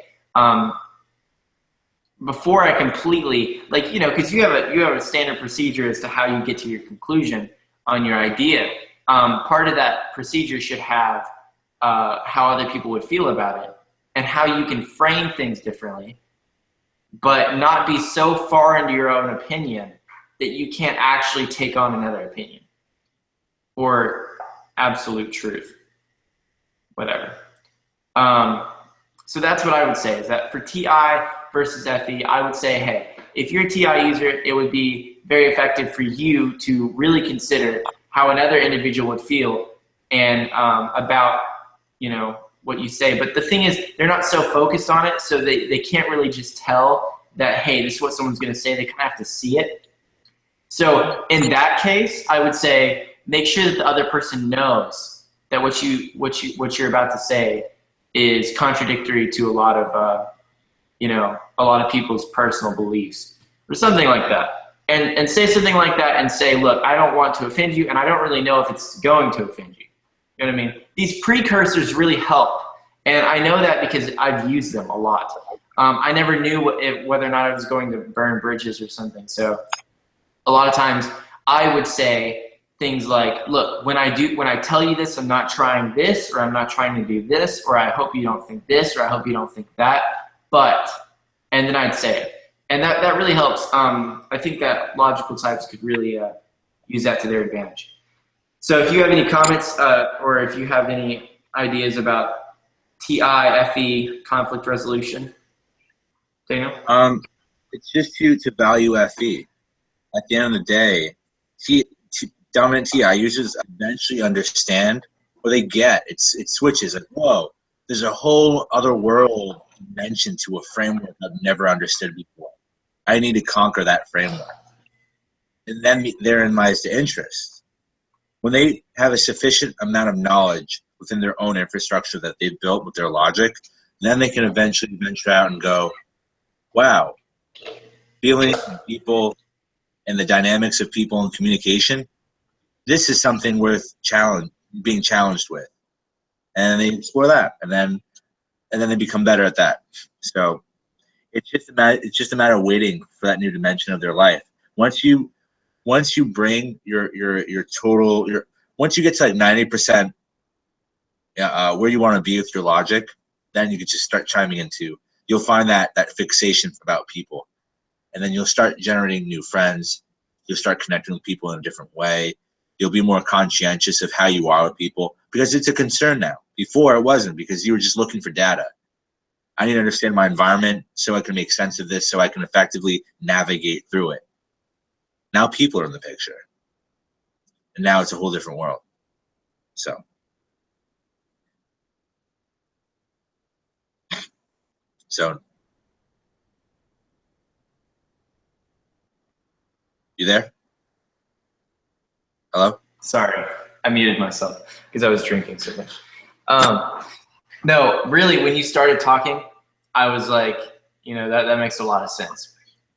before I completely, like, because you have a standard procedure as to how you get to your conclusion on your idea. Part of that procedure should have how other people would feel about it and how you can frame things differently, but not be so far into your own opinion that you can't actually take on another opinion or absolute truth, whatever. So that's what I would say, is that for TI versus FE, I would say, hey, if you're a TI user, it would be very effective for you to really consider how another individual would feel and about, what you say. But the thing is, they're not so focused on it, so they can't really just tell that, hey, this is what someone's going to say. They kind of have to see it. So in that case, I would say make sure that the other person knows that what you're about to say is contradictory to a lot of people's personal beliefs or something like that. And say something like that and say, look, I don't want to offend you, and I don't really know if it's going to offend you. You know what I mean? These precursors really help. And I know that because I've used them a lot. I never knew whether or not I was going to burn bridges or something. So a lot of times I would say things like, look, when I tell you this, I'm not trying this, or I'm not trying to do this, or I hope you don't think this, or I hope you don't think that, but, and then I'd say it. And that really helps. I think that logical types could really use that to their advantage. So if you have any comments or if you have any ideas about TI, FE, conflict resolution, Daniel? It's just to value FE. At the end of the day, dominant TI users eventually understand, or they get it switches like, whoa, there's a whole other world dimension to a framework I've never understood before. I need to conquer that framework. And then therein lies the interest. When they have a sufficient amount of knowledge within their own infrastructure that they've built with their logic, then they can eventually venture out and go, wow, feelings and people and the dynamics of people and communication, this is something worth being challenged with. And they explore that, and then they become better at that. So it's just a matter of waiting for that new dimension of their life. Once you bring your once you get to like 90% where you want to be with your logic, then you can just start chiming into. You'll find that fixation about people, and then you'll start generating new friends. You'll start connecting with people in a different way. You'll be more conscientious of how you are with people because it's a concern now. Before it wasn't, because you were just looking for data. I need to understand my environment so I can make sense of this, so I can effectively navigate through it. Now people are in the picture, and now it's a whole different world. So you there? Hello? Sorry, I muted myself because I was drinking so much. No, really, when you started talking, I was like, that makes a lot of sense.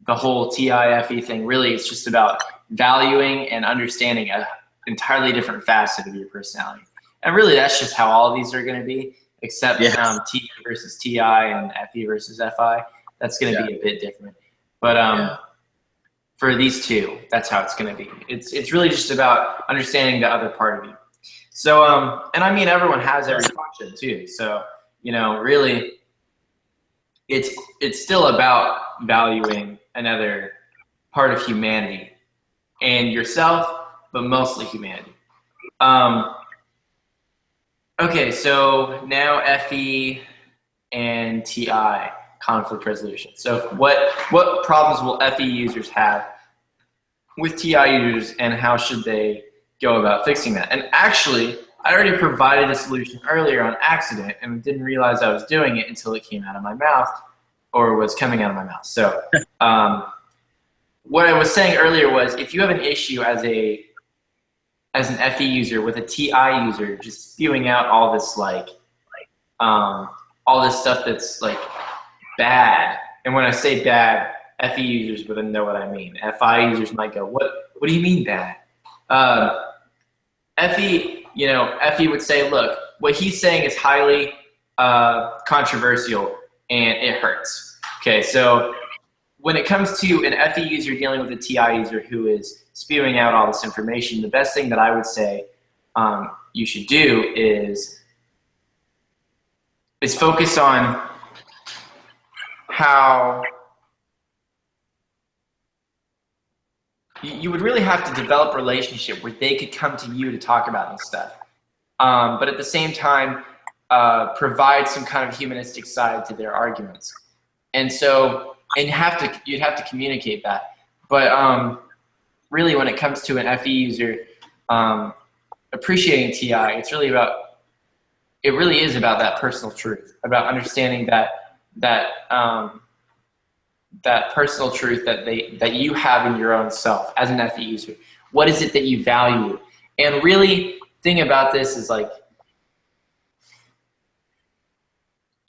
The whole TIFE thing, really, it's just about valuing and understanding an entirely different facet of your personality. And really, that's just how all of these are going to be, except T versus TI and FE versus FI. That's going to be a bit different. But for these two, that's how it's going to be. It's really just about understanding the other part of you. So, and I mean, everyone has every function too. So, really, it's still about valuing another part of humanity and yourself, but mostly humanity. Okay, so now FE and TI, conflict resolution. So what problems will FE users have with TI users, and how should they go about fixing that? And actually, I already provided a solution earlier on accident and didn't realize I was doing it until it came out of my mouth, or was coming out of my mouth. So what I was saying earlier was, if you have an issue as an FE user with a TI user just spewing out all this all this stuff that's like bad, and when I say bad, FE users wouldn't know what I mean. FI users might go, what do you mean bad? FE would say, look, what he's saying is highly controversial and it hurts. Okay, so when it comes to an FE user dealing with a TI user who is spewing out all this information, the best thing that I would say you should do is focus on how you would really have to develop a relationship where they could come to you to talk about this stuff. But at the same time, provide some kind of humanistic side to their arguments. And so, you'd have to communicate that. But really, when it comes to an FE user appreciating TI, it really is about that personal truth, about understanding that personal truth that you have in your own self as an FE user. What is it that you value? And really, thing about this is like,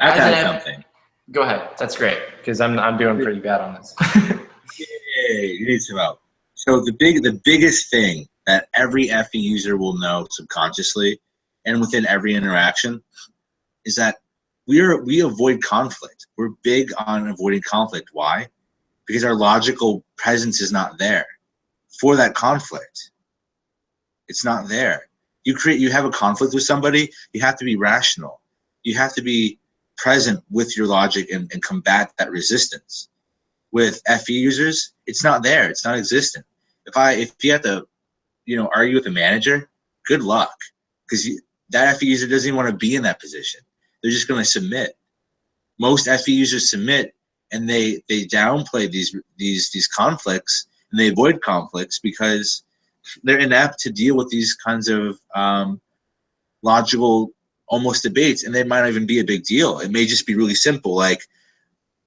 something. Go ahead. That's great, because I'm doing pretty bad on this. Yay, you need some help. So the biggest thing that every FE user will know subconsciously and within every interaction is that we avoid conflict. We're big on avoiding conflict. Why? Because our logical presence is not there for that conflict. It's not there. You have a conflict with somebody, you have to be rational. You have to be present with your logic and combat that resistance. With FE users, it's not there. It's not existent. If you have to, argue with a manager good luck, because that FE user doesn't even want to be in that position. They're just going to submit. Most FE users submit, and they downplay these conflicts, and they avoid conflicts because they're inept to deal with these kinds of logical almost debates, and they might not even be a big deal. It may just be really simple, like,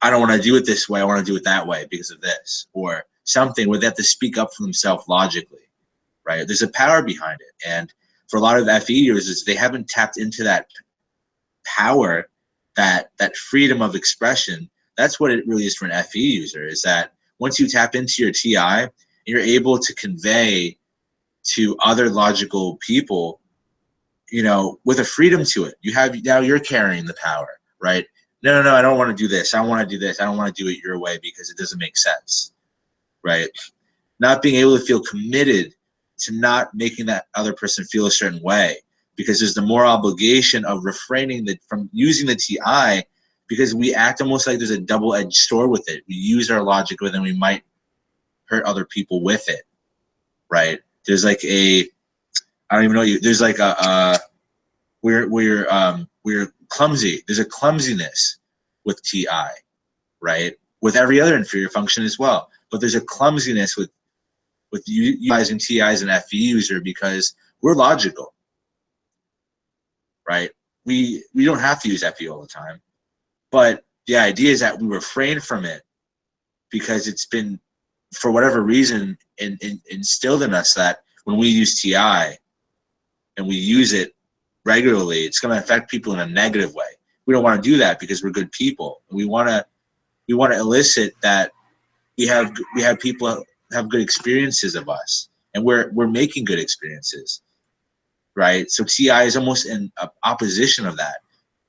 I don't want to do it this way, I want to do it that way because of this, or something where they have to speak up for themselves logically, right? There's a power behind it, and for a lot of FE users, they haven't tapped into that power, that freedom of expression. That's what it really is for an FE user, is that once you tap into your TI, you're able to convey to other logical people, with a freedom to it. Now you're carrying the power, right? No, I don't want to do this. I don't want to do this. I don't want to do it your way because it doesn't make sense, right? Not being able to feel committed to not making that other person feel a certain way, because there's the moral obligation of refraining from using the TI, because we act almost like there's a double-edged sword with it. We use our logic, but then we might hurt other people with it, right? There's like I don't even know there's like we're clumsy. There's a clumsiness with TI, right? With every other inferior function as well. But there's a clumsiness with utilizing TI as an FE user because we're logical, right? We don't have to use FE all the time. But the idea is that we refrain from it because it's been, for whatever reason, instilled in us that when we use TI and we use it regularly, it's going to affect people in a negative way. We don't want to do that because we're good people. We want to elicit that we have people have good experiences of us, and we're making good experiences, right? So TI is almost in opposition of that.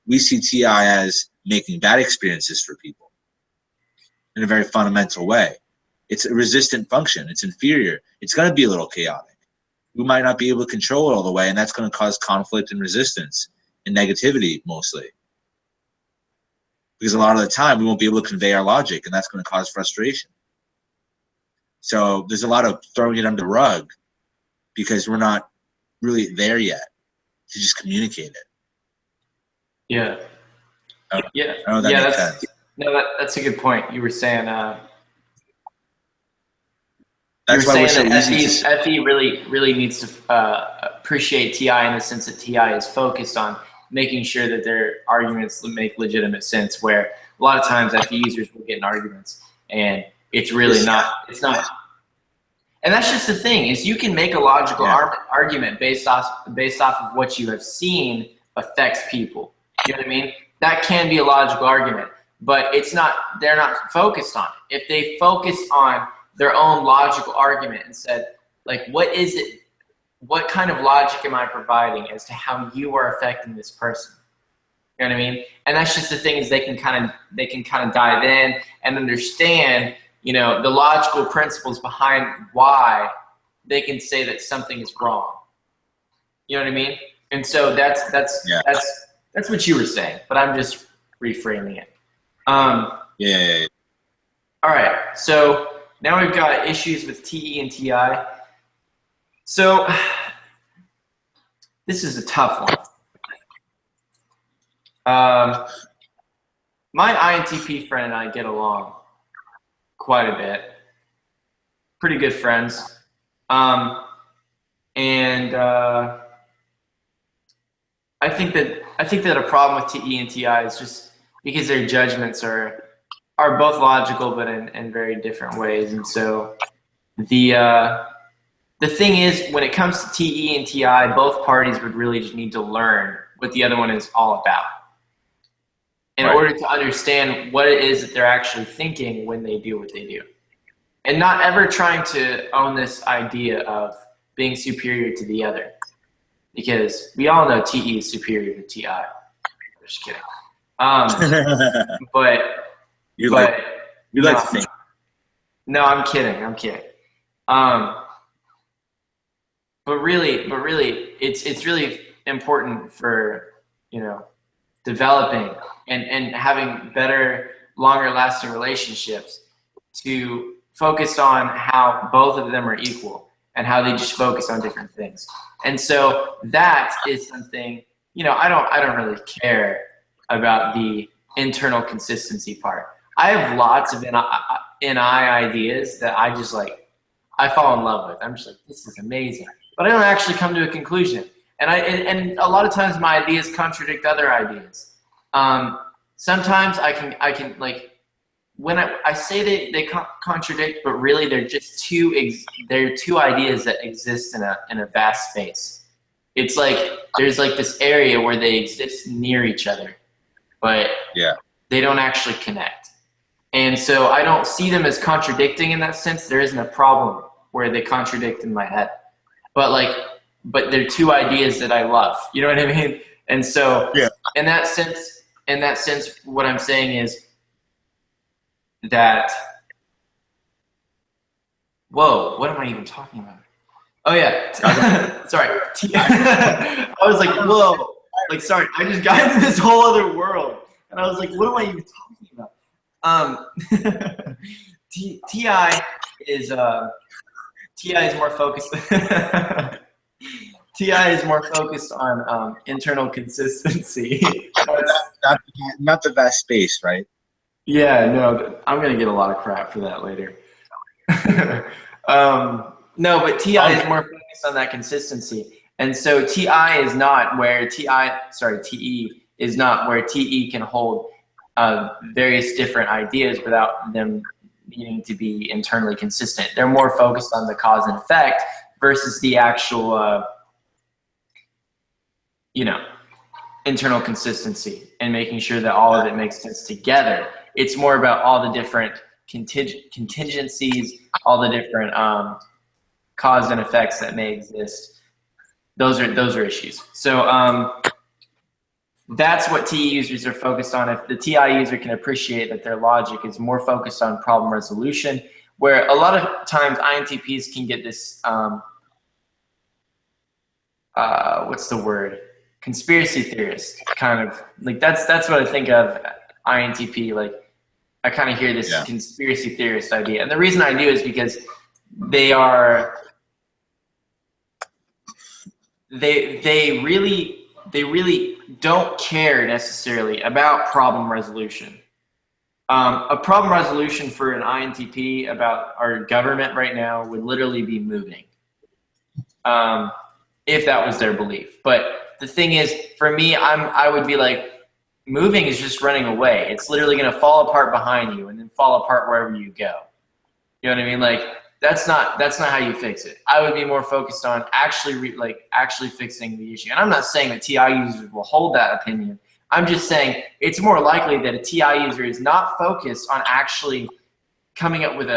We see TI as making bad experiences for people in a very fundamental way. It's a resistant function. It's inferior. It's going to be a little chaotic. We might not be able to control it all the way, and that's going to cause conflict and resistance and negativity mostly. Because a lot of the time, we won't be able to convey our logic, and that's going to cause frustration. So there's a lot of throwing it under the rug because we're not really there yet to just communicate it. Yeah. Yeah. I know that makes sense. No, that's a good point. You were saying that's why we're so easy. FE really needs to appreciate TI in the sense that TI is focused on making sure that their arguments make legitimate sense, where a lot of times FE users will get in arguments and it's really not, and that's just the thing, is you can make a logical argument based off of what you have seen affects people. You know what I mean? That can be a logical argument, but they're not focused on it. If they focused on their own logical argument and said, like, what is it? What kind of logic am I providing as to how you are affecting this person? You know what I mean? And that's just the thing, is they can kind of dive in and understand, the logical principles behind why they can say that something is wrong. You know what I mean? And so that's what you were saying, but I'm just reframing it. Yeah. All right. So now we've got issues with TE and TI. So this is a tough one. My INTP friend and I get along quite a bit. Pretty good friends. I think that a problem with TE and TI is just because their judgments are both logical, but in very different ways. And so the thing is, when it comes to TE and TI, both parties would really just need to learn what the other one is all about in order to understand what it is that they're actually thinking when they do what they do. And not ever trying to own this idea of being superior to the other. Because we all know TE is superior to TI. I'm just kidding. But you like to think. No, I'm kidding. But really, it's really important for, developing and having better, longer lasting relationships to focus on how both of them are equal and how they just focus on different things. And so that is something, you know, I don't really care about the internal consistency part. I have lots of NI ideas that I just like, I fall in love with. I'm just like, this is amazing. But I don't actually come to a conclusion. And a lot of times my ideas contradict other ideas. Sometimes I can like, when I say they contradict, but really they're just they're two ideas that exist in a vast space. It's like there's like this area where they exist near each other, but they don't actually connect. And so I don't see them as contradicting in that sense. There isn't a problem where they contradict in my head, but they're two ideas that I love. You know what I mean? And so in that sense, what I'm saying is that, whoa, what am I even talking about? Oh yeah, sorry. I was like, whoa, like, sorry, I just got into this whole other world, and I was like, what am I even talking about? TI is more focused. TI is more focused on internal consistency. not the best space, right? Yeah, no, I'm gonna get a lot of crap for that later. No, but TI is more focused on that consistency, and so TE is not where TE can hold various different ideas without them needing to be internally consistent. They're more focused on the cause and effect versus the actual, internal consistency and making sure that all of it makes sense together. It's more about all the different contingencies, all the different cause and effects that may exist. Those are issues. So that's what TE users are focused on. If the TI user can appreciate that their logic is more focused on problem resolution, where a lot of times INTPs can get this, what's the word? Conspiracy theorist kind of, like that's what I think of INTP. Like I kind of hear this conspiracy theorist idea. And the reason I do is because they really don't care necessarily about problem resolution. A problem resolution for an INTP about our government right now would literally be moving, if that was their belief. But the thing is, for me, I would be like, moving is just running away. It's literally going to fall apart behind you and then fall apart wherever you go. You know what I mean? Like that's not how you fix it. I would be more focused on actually fixing the issue. And I'm not saying that TI users will hold that opinion. I'm just saying it's more likely that a TI user is not focused on actually coming up with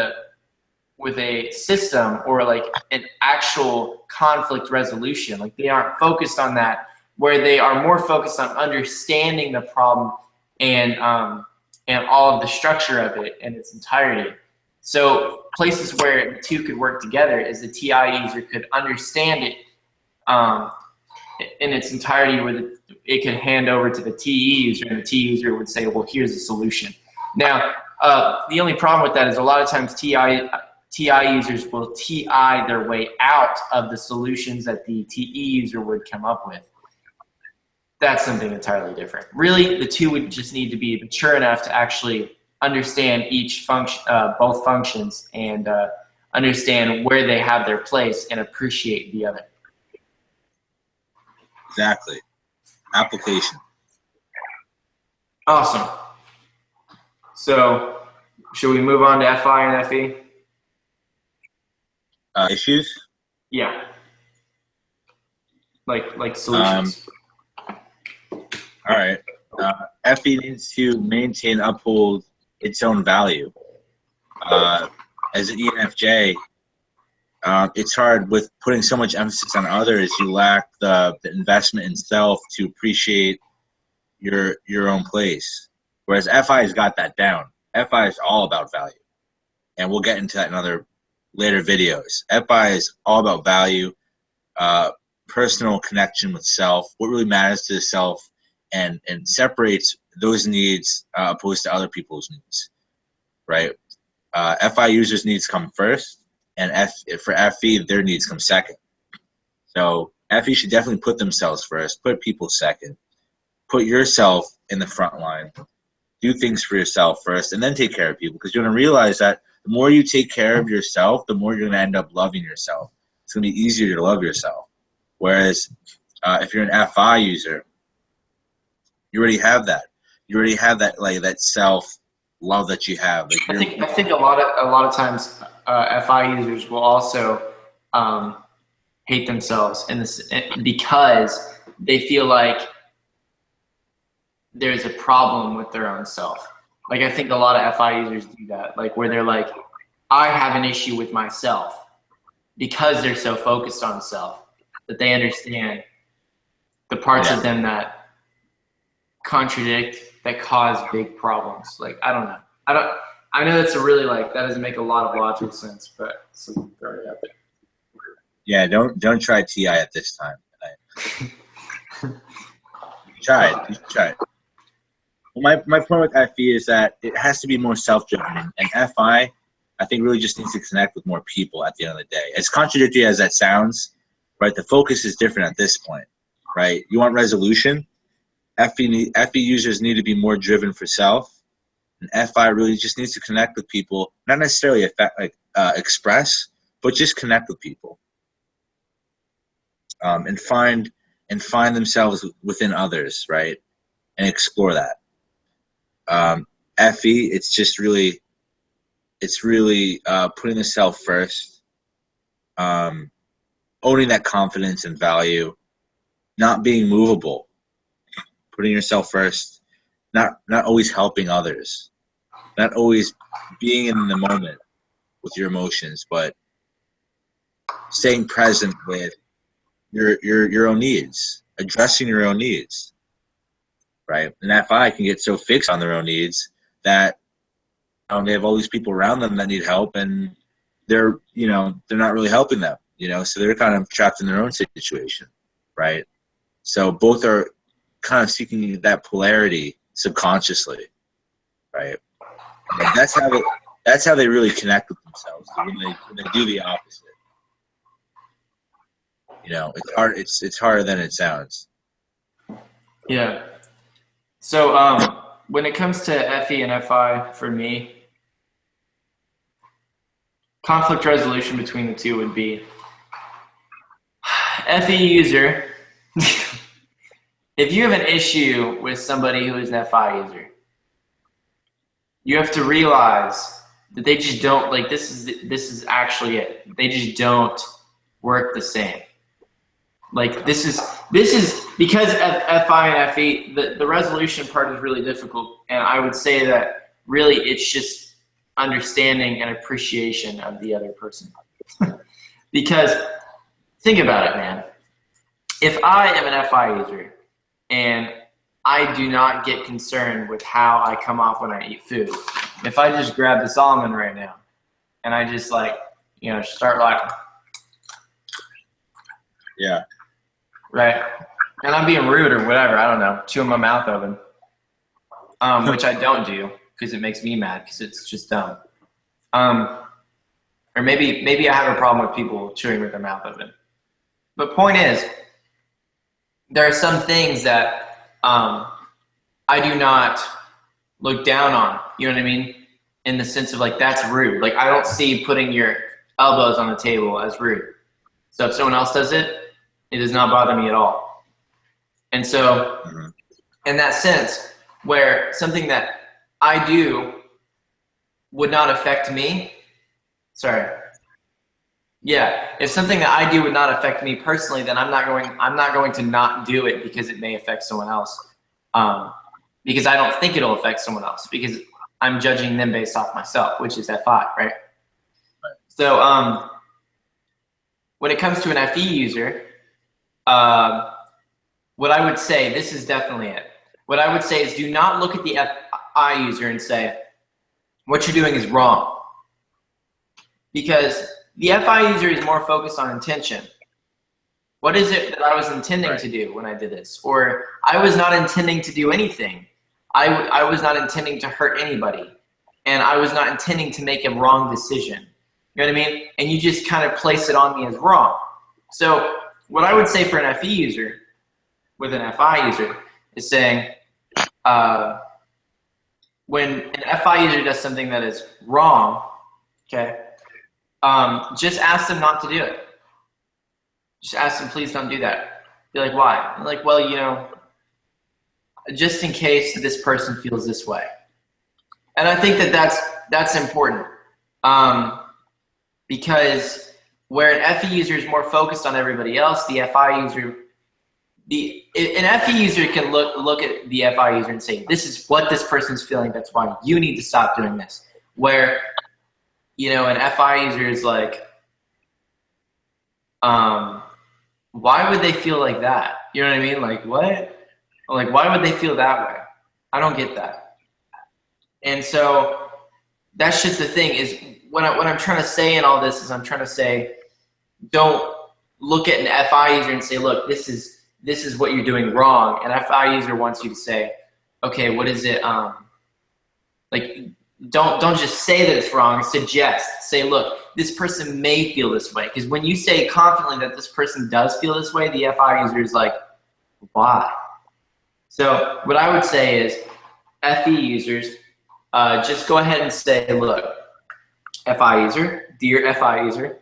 a system or like an actual conflict resolution. Like they aren't focused on that, where they are more focused on understanding the problem and all of the structure of it in its entirety. So places where the two could work together is the TI user could understand it in its entirety, where it could hand over to the TE user, and the TE user would say, well, here's the solution. Now, the only problem with that is a lot of times TI users will TI their way out of the solutions that the TE user would come up with. That's something entirely different. Really, the two would just need to be mature enough to actually understand each function, both functions, and understand where they have their place and appreciate the other. Exactly. Application. Awesome. So, should we move on to FI and FE? Issues? Yeah. Like solutions. All right. FE needs to maintain, uphold its own value. As an ENFJ, it's hard with putting so much emphasis on others. You lack the investment in self to appreciate your own place. Whereas FI has got that down. FI is all about value, and we'll get into that in other later videos. FI is all about value, personal connection with self, what really matters to the self, and separates those needs opposed to other people's needs, right? FI users' needs come first, and for FE, their needs come second. So FE should definitely put themselves first, put people second, put yourself in the front line, do things for yourself first, and then take care of people, because you're going to realize that the more you take care of yourself, the more you're going to end up loving yourself. It's going to be easier to love yourself. Whereas if you're an FI user, you already have that. You already have that, like, that self love that you have. Like, I think a lot of times FI users will also hate themselves in this, because they feel like there's a problem with their own self. Like, I think a lot of FI users do that, like, where they're like, I have an issue with myself, because they're so focused on self that they understand the parts of them that contradict, that cause big problems. Like, I don't know. I know that's a really, like, that doesn't make a lot of logical sense, but so throw it out there. Yeah, don't try TI at this time. Try it. You should try it. Well, my point with FE is that it has to be more self-driven, and FI, I think, really just needs to connect with more people at the end of the day. As contradictory as that sounds, right, the focus is different at this point, right? You want resolution? FE users need to be more driven for self, and FI really just needs to connect with people, not necessarily express, but just connect with people, and find themselves within others, right, and explore that. FE, it's really putting the self first, owning that confidence and value, not being movable, putting yourself first, not always helping others, not always being in the moment with your emotions, but staying present with your own needs, addressing your own needs, right? And FI can get so fixed on their own needs that they have all these people around them that need help, and they're not really helping them, so they're kind of trapped in their own situation, right? So both are kind of seeking that polarity subconsciously, right? And that's how they really connect with themselves, when they do the opposite. It's hard. It's harder than it sounds. Yeah. So when it comes to FE and FI, for me, conflict resolution between the two would be FE user. If you have an issue with somebody who is an FI user, you have to realize that they just don't, like, this is actually it. They just don't work the same. Like, this is because of FI and FE, the resolution part is really difficult, and I would say that really it's just understanding and appreciation of the other person. Because think about it, man. If I am an FI user and I do not get concerned with how I come off when I eat food, if I just grab this almond right now and I just, like, start, like, yeah, right, and I'm being rude or whatever, I don't know, chewing my mouth open, which I don't do because it makes me mad, because it's just dumb. Or maybe I have a problem with people chewing with their mouth open. But point is, there are some things that I do not look down on, you know what I mean? In the sense of, like, that's rude. Like, I don't see putting your elbows on the table as rude. So if someone else does it, it does not bother me at all. And so in that sense, where something that I do would not affect me, if something that I do would not affect me personally, then I'm not going to not do it because it may affect someone else. Because I don't think it'll affect someone else, because I'm judging them based off myself, which is FI, right? So when it comes to an FE user, what I would say, this is definitely it. What I would say is, do not look at the FI user and say, what you're doing is wrong. Because the FI user is more focused on intention. What is it that I was intending to do when I did this? Or I was not intending to do anything. I was not intending to hurt anybody. And I was not intending to make a wrong decision. You know what I mean? And you just kind of place it on me as wrong. So what I would say for an FE user with an FI user is saying, when an FI user does something that is wrong, okay, just ask them not to do it. Just ask them, please don't do that. Be like, why? They're like, well, you know, just in case this person feels this way. And I think that that's important, because where an FE user is more focused on everybody else, the FI user, an FE user can look at the FI user and say, this is what this person's feeling, that's why you need to stop doing this. Where, you know, an FI user is like, why would they feel like that? You know what I mean? Like, what? Like, why would they feel that way? I don't get that. And so that's just the thing, is what I'm trying to say in all this is I'm trying to say, don't look at an FI user and say, look, this is what you're doing wrong. An FI user wants you to say, okay, what is it? Like, don't just say that it's wrong. Suggest. Say, look, this person may feel this way. Because when you say confidently that this person does feel this way, the FI user is like, why? So what I would say is, FE users, just go ahead and say, look, FI user, dear FI user,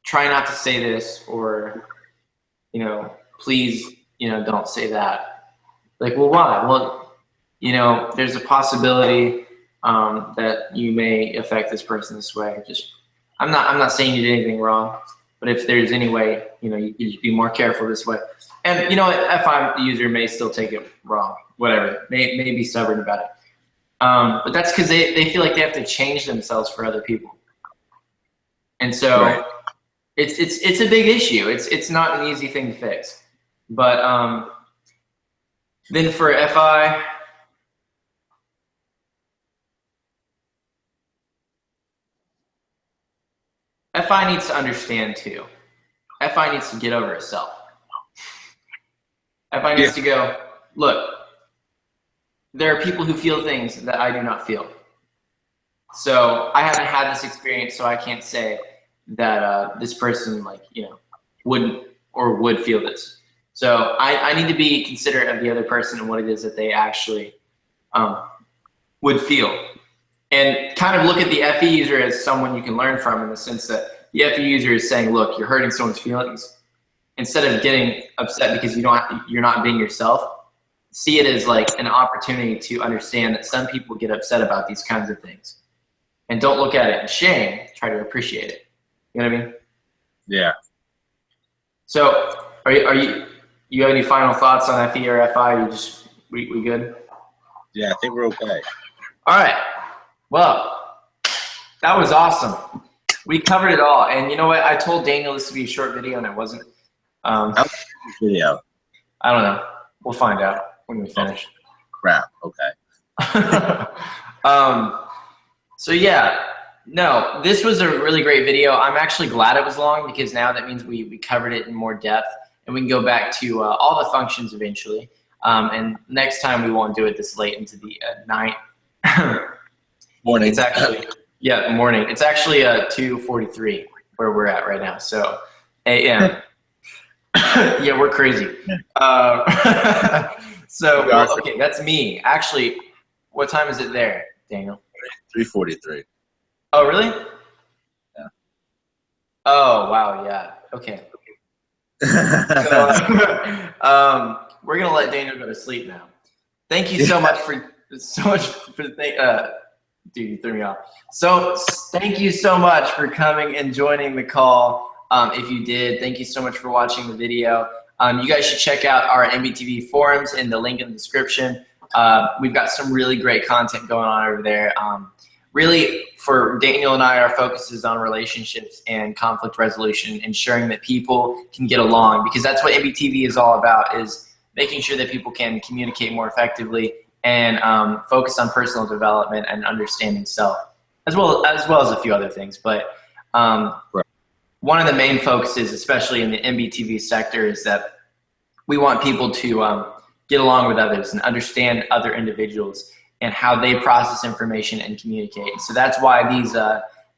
try not to say this, or, you know, please, you know, don't say that. Like, well, why? Well, you know, there's a possibility that you may affect this person this way. Just, I'm not saying you did anything wrong, but if there's any way, you know, you could be more careful this way. And you know, FI user may still take it wrong, whatever, may be stubborn about it. But that's because they feel like they have to change themselves for other people. And so right. It's a big issue. It's not an easy thing to fix. But then for FI, FI needs to understand too. FI needs to get over itself. FI needs to go, look, there are people who feel things that I do not feel. So I haven't had this experience, so I can't say that this person, like, you know, wouldn't or would feel this. So I need to be considerate of the other person and what it is that they actually would feel. And kind of look at the FE user as someone you can learn from, in the sense that the FE user is saying, look, you're hurting someone's feelings. Instead of getting upset because you're not being yourself, see it as like an opportunity to understand that some people get upset about these kinds of things. And don't look at it in shame, try to appreciate it. You know what I mean? Yeah. So you have any final thoughts on FE or FI? We good? Yeah, I think we're okay. All right. Well, that was awesome. We covered it all. And you know what? I told Daniel this would be a short video, and it wasn't. Video. I don't know. We'll find out when we finish. Crap. Okay. So yeah, no, this was a really great video. I'm actually glad it was long, because now that means we covered it in more depth, and we can go back to all the functions eventually. And next time we won't do it this late into the night. Morning. It's actually, yeah, morning. It's actually 2:43 where we're at right now. So a.m. Yeah, we're crazy. So, well, okay, that's me. Actually, what time is it there, Daniel? 3:43. Oh, really? Yeah. Oh, wow, yeah. Okay. So, we're gonna let Daniel go to sleep now. Thank you so much for the dude, you threw me off. So thank you so much for coming and joining the call. If you did, thank you so much for watching the video. You guys should check out our MBTV forums in the link in the description. We've got some really great content going on over there. Really, for Daniel and I, our focus is on relationships and conflict resolution, ensuring that people can get along, because that's what MBTV is all about, is making sure that people can communicate more effectively and focus on personal development and understanding self, as well as a few other things. But one of the main focuses, especially in the MBTV sector, is that we want people to get along with others and understand other individuals, and how they process information and communicate. So that's why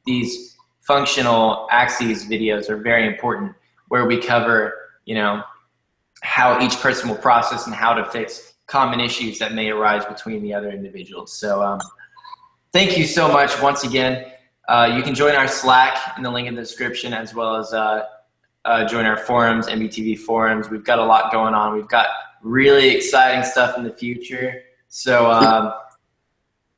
these functional axes videos are very important, where we cover, you know, how each person will process and how to fix common issues that may arise between the other individuals. So thank you so much once again. You can join our Slack in the link in the description, as well as join our forums, MBTV forums. We've got a lot going on. We've got really exciting stuff in the future. So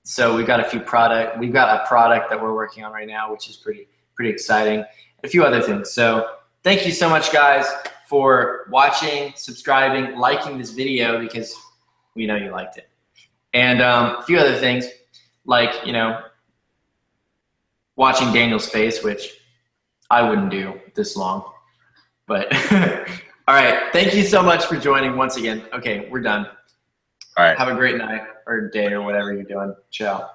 so we've got a product that we're working on right now, which is pretty exciting. A few other things. So thank you so much, guys, for watching, subscribing, liking this video, because we know you liked it. And a few other things, like, you know, watching Daniel's face, which I wouldn't do this long. But all right, thank you so much for joining once again. Okay, we're done. All right. Have a great night or day or whatever you're doing. Ciao.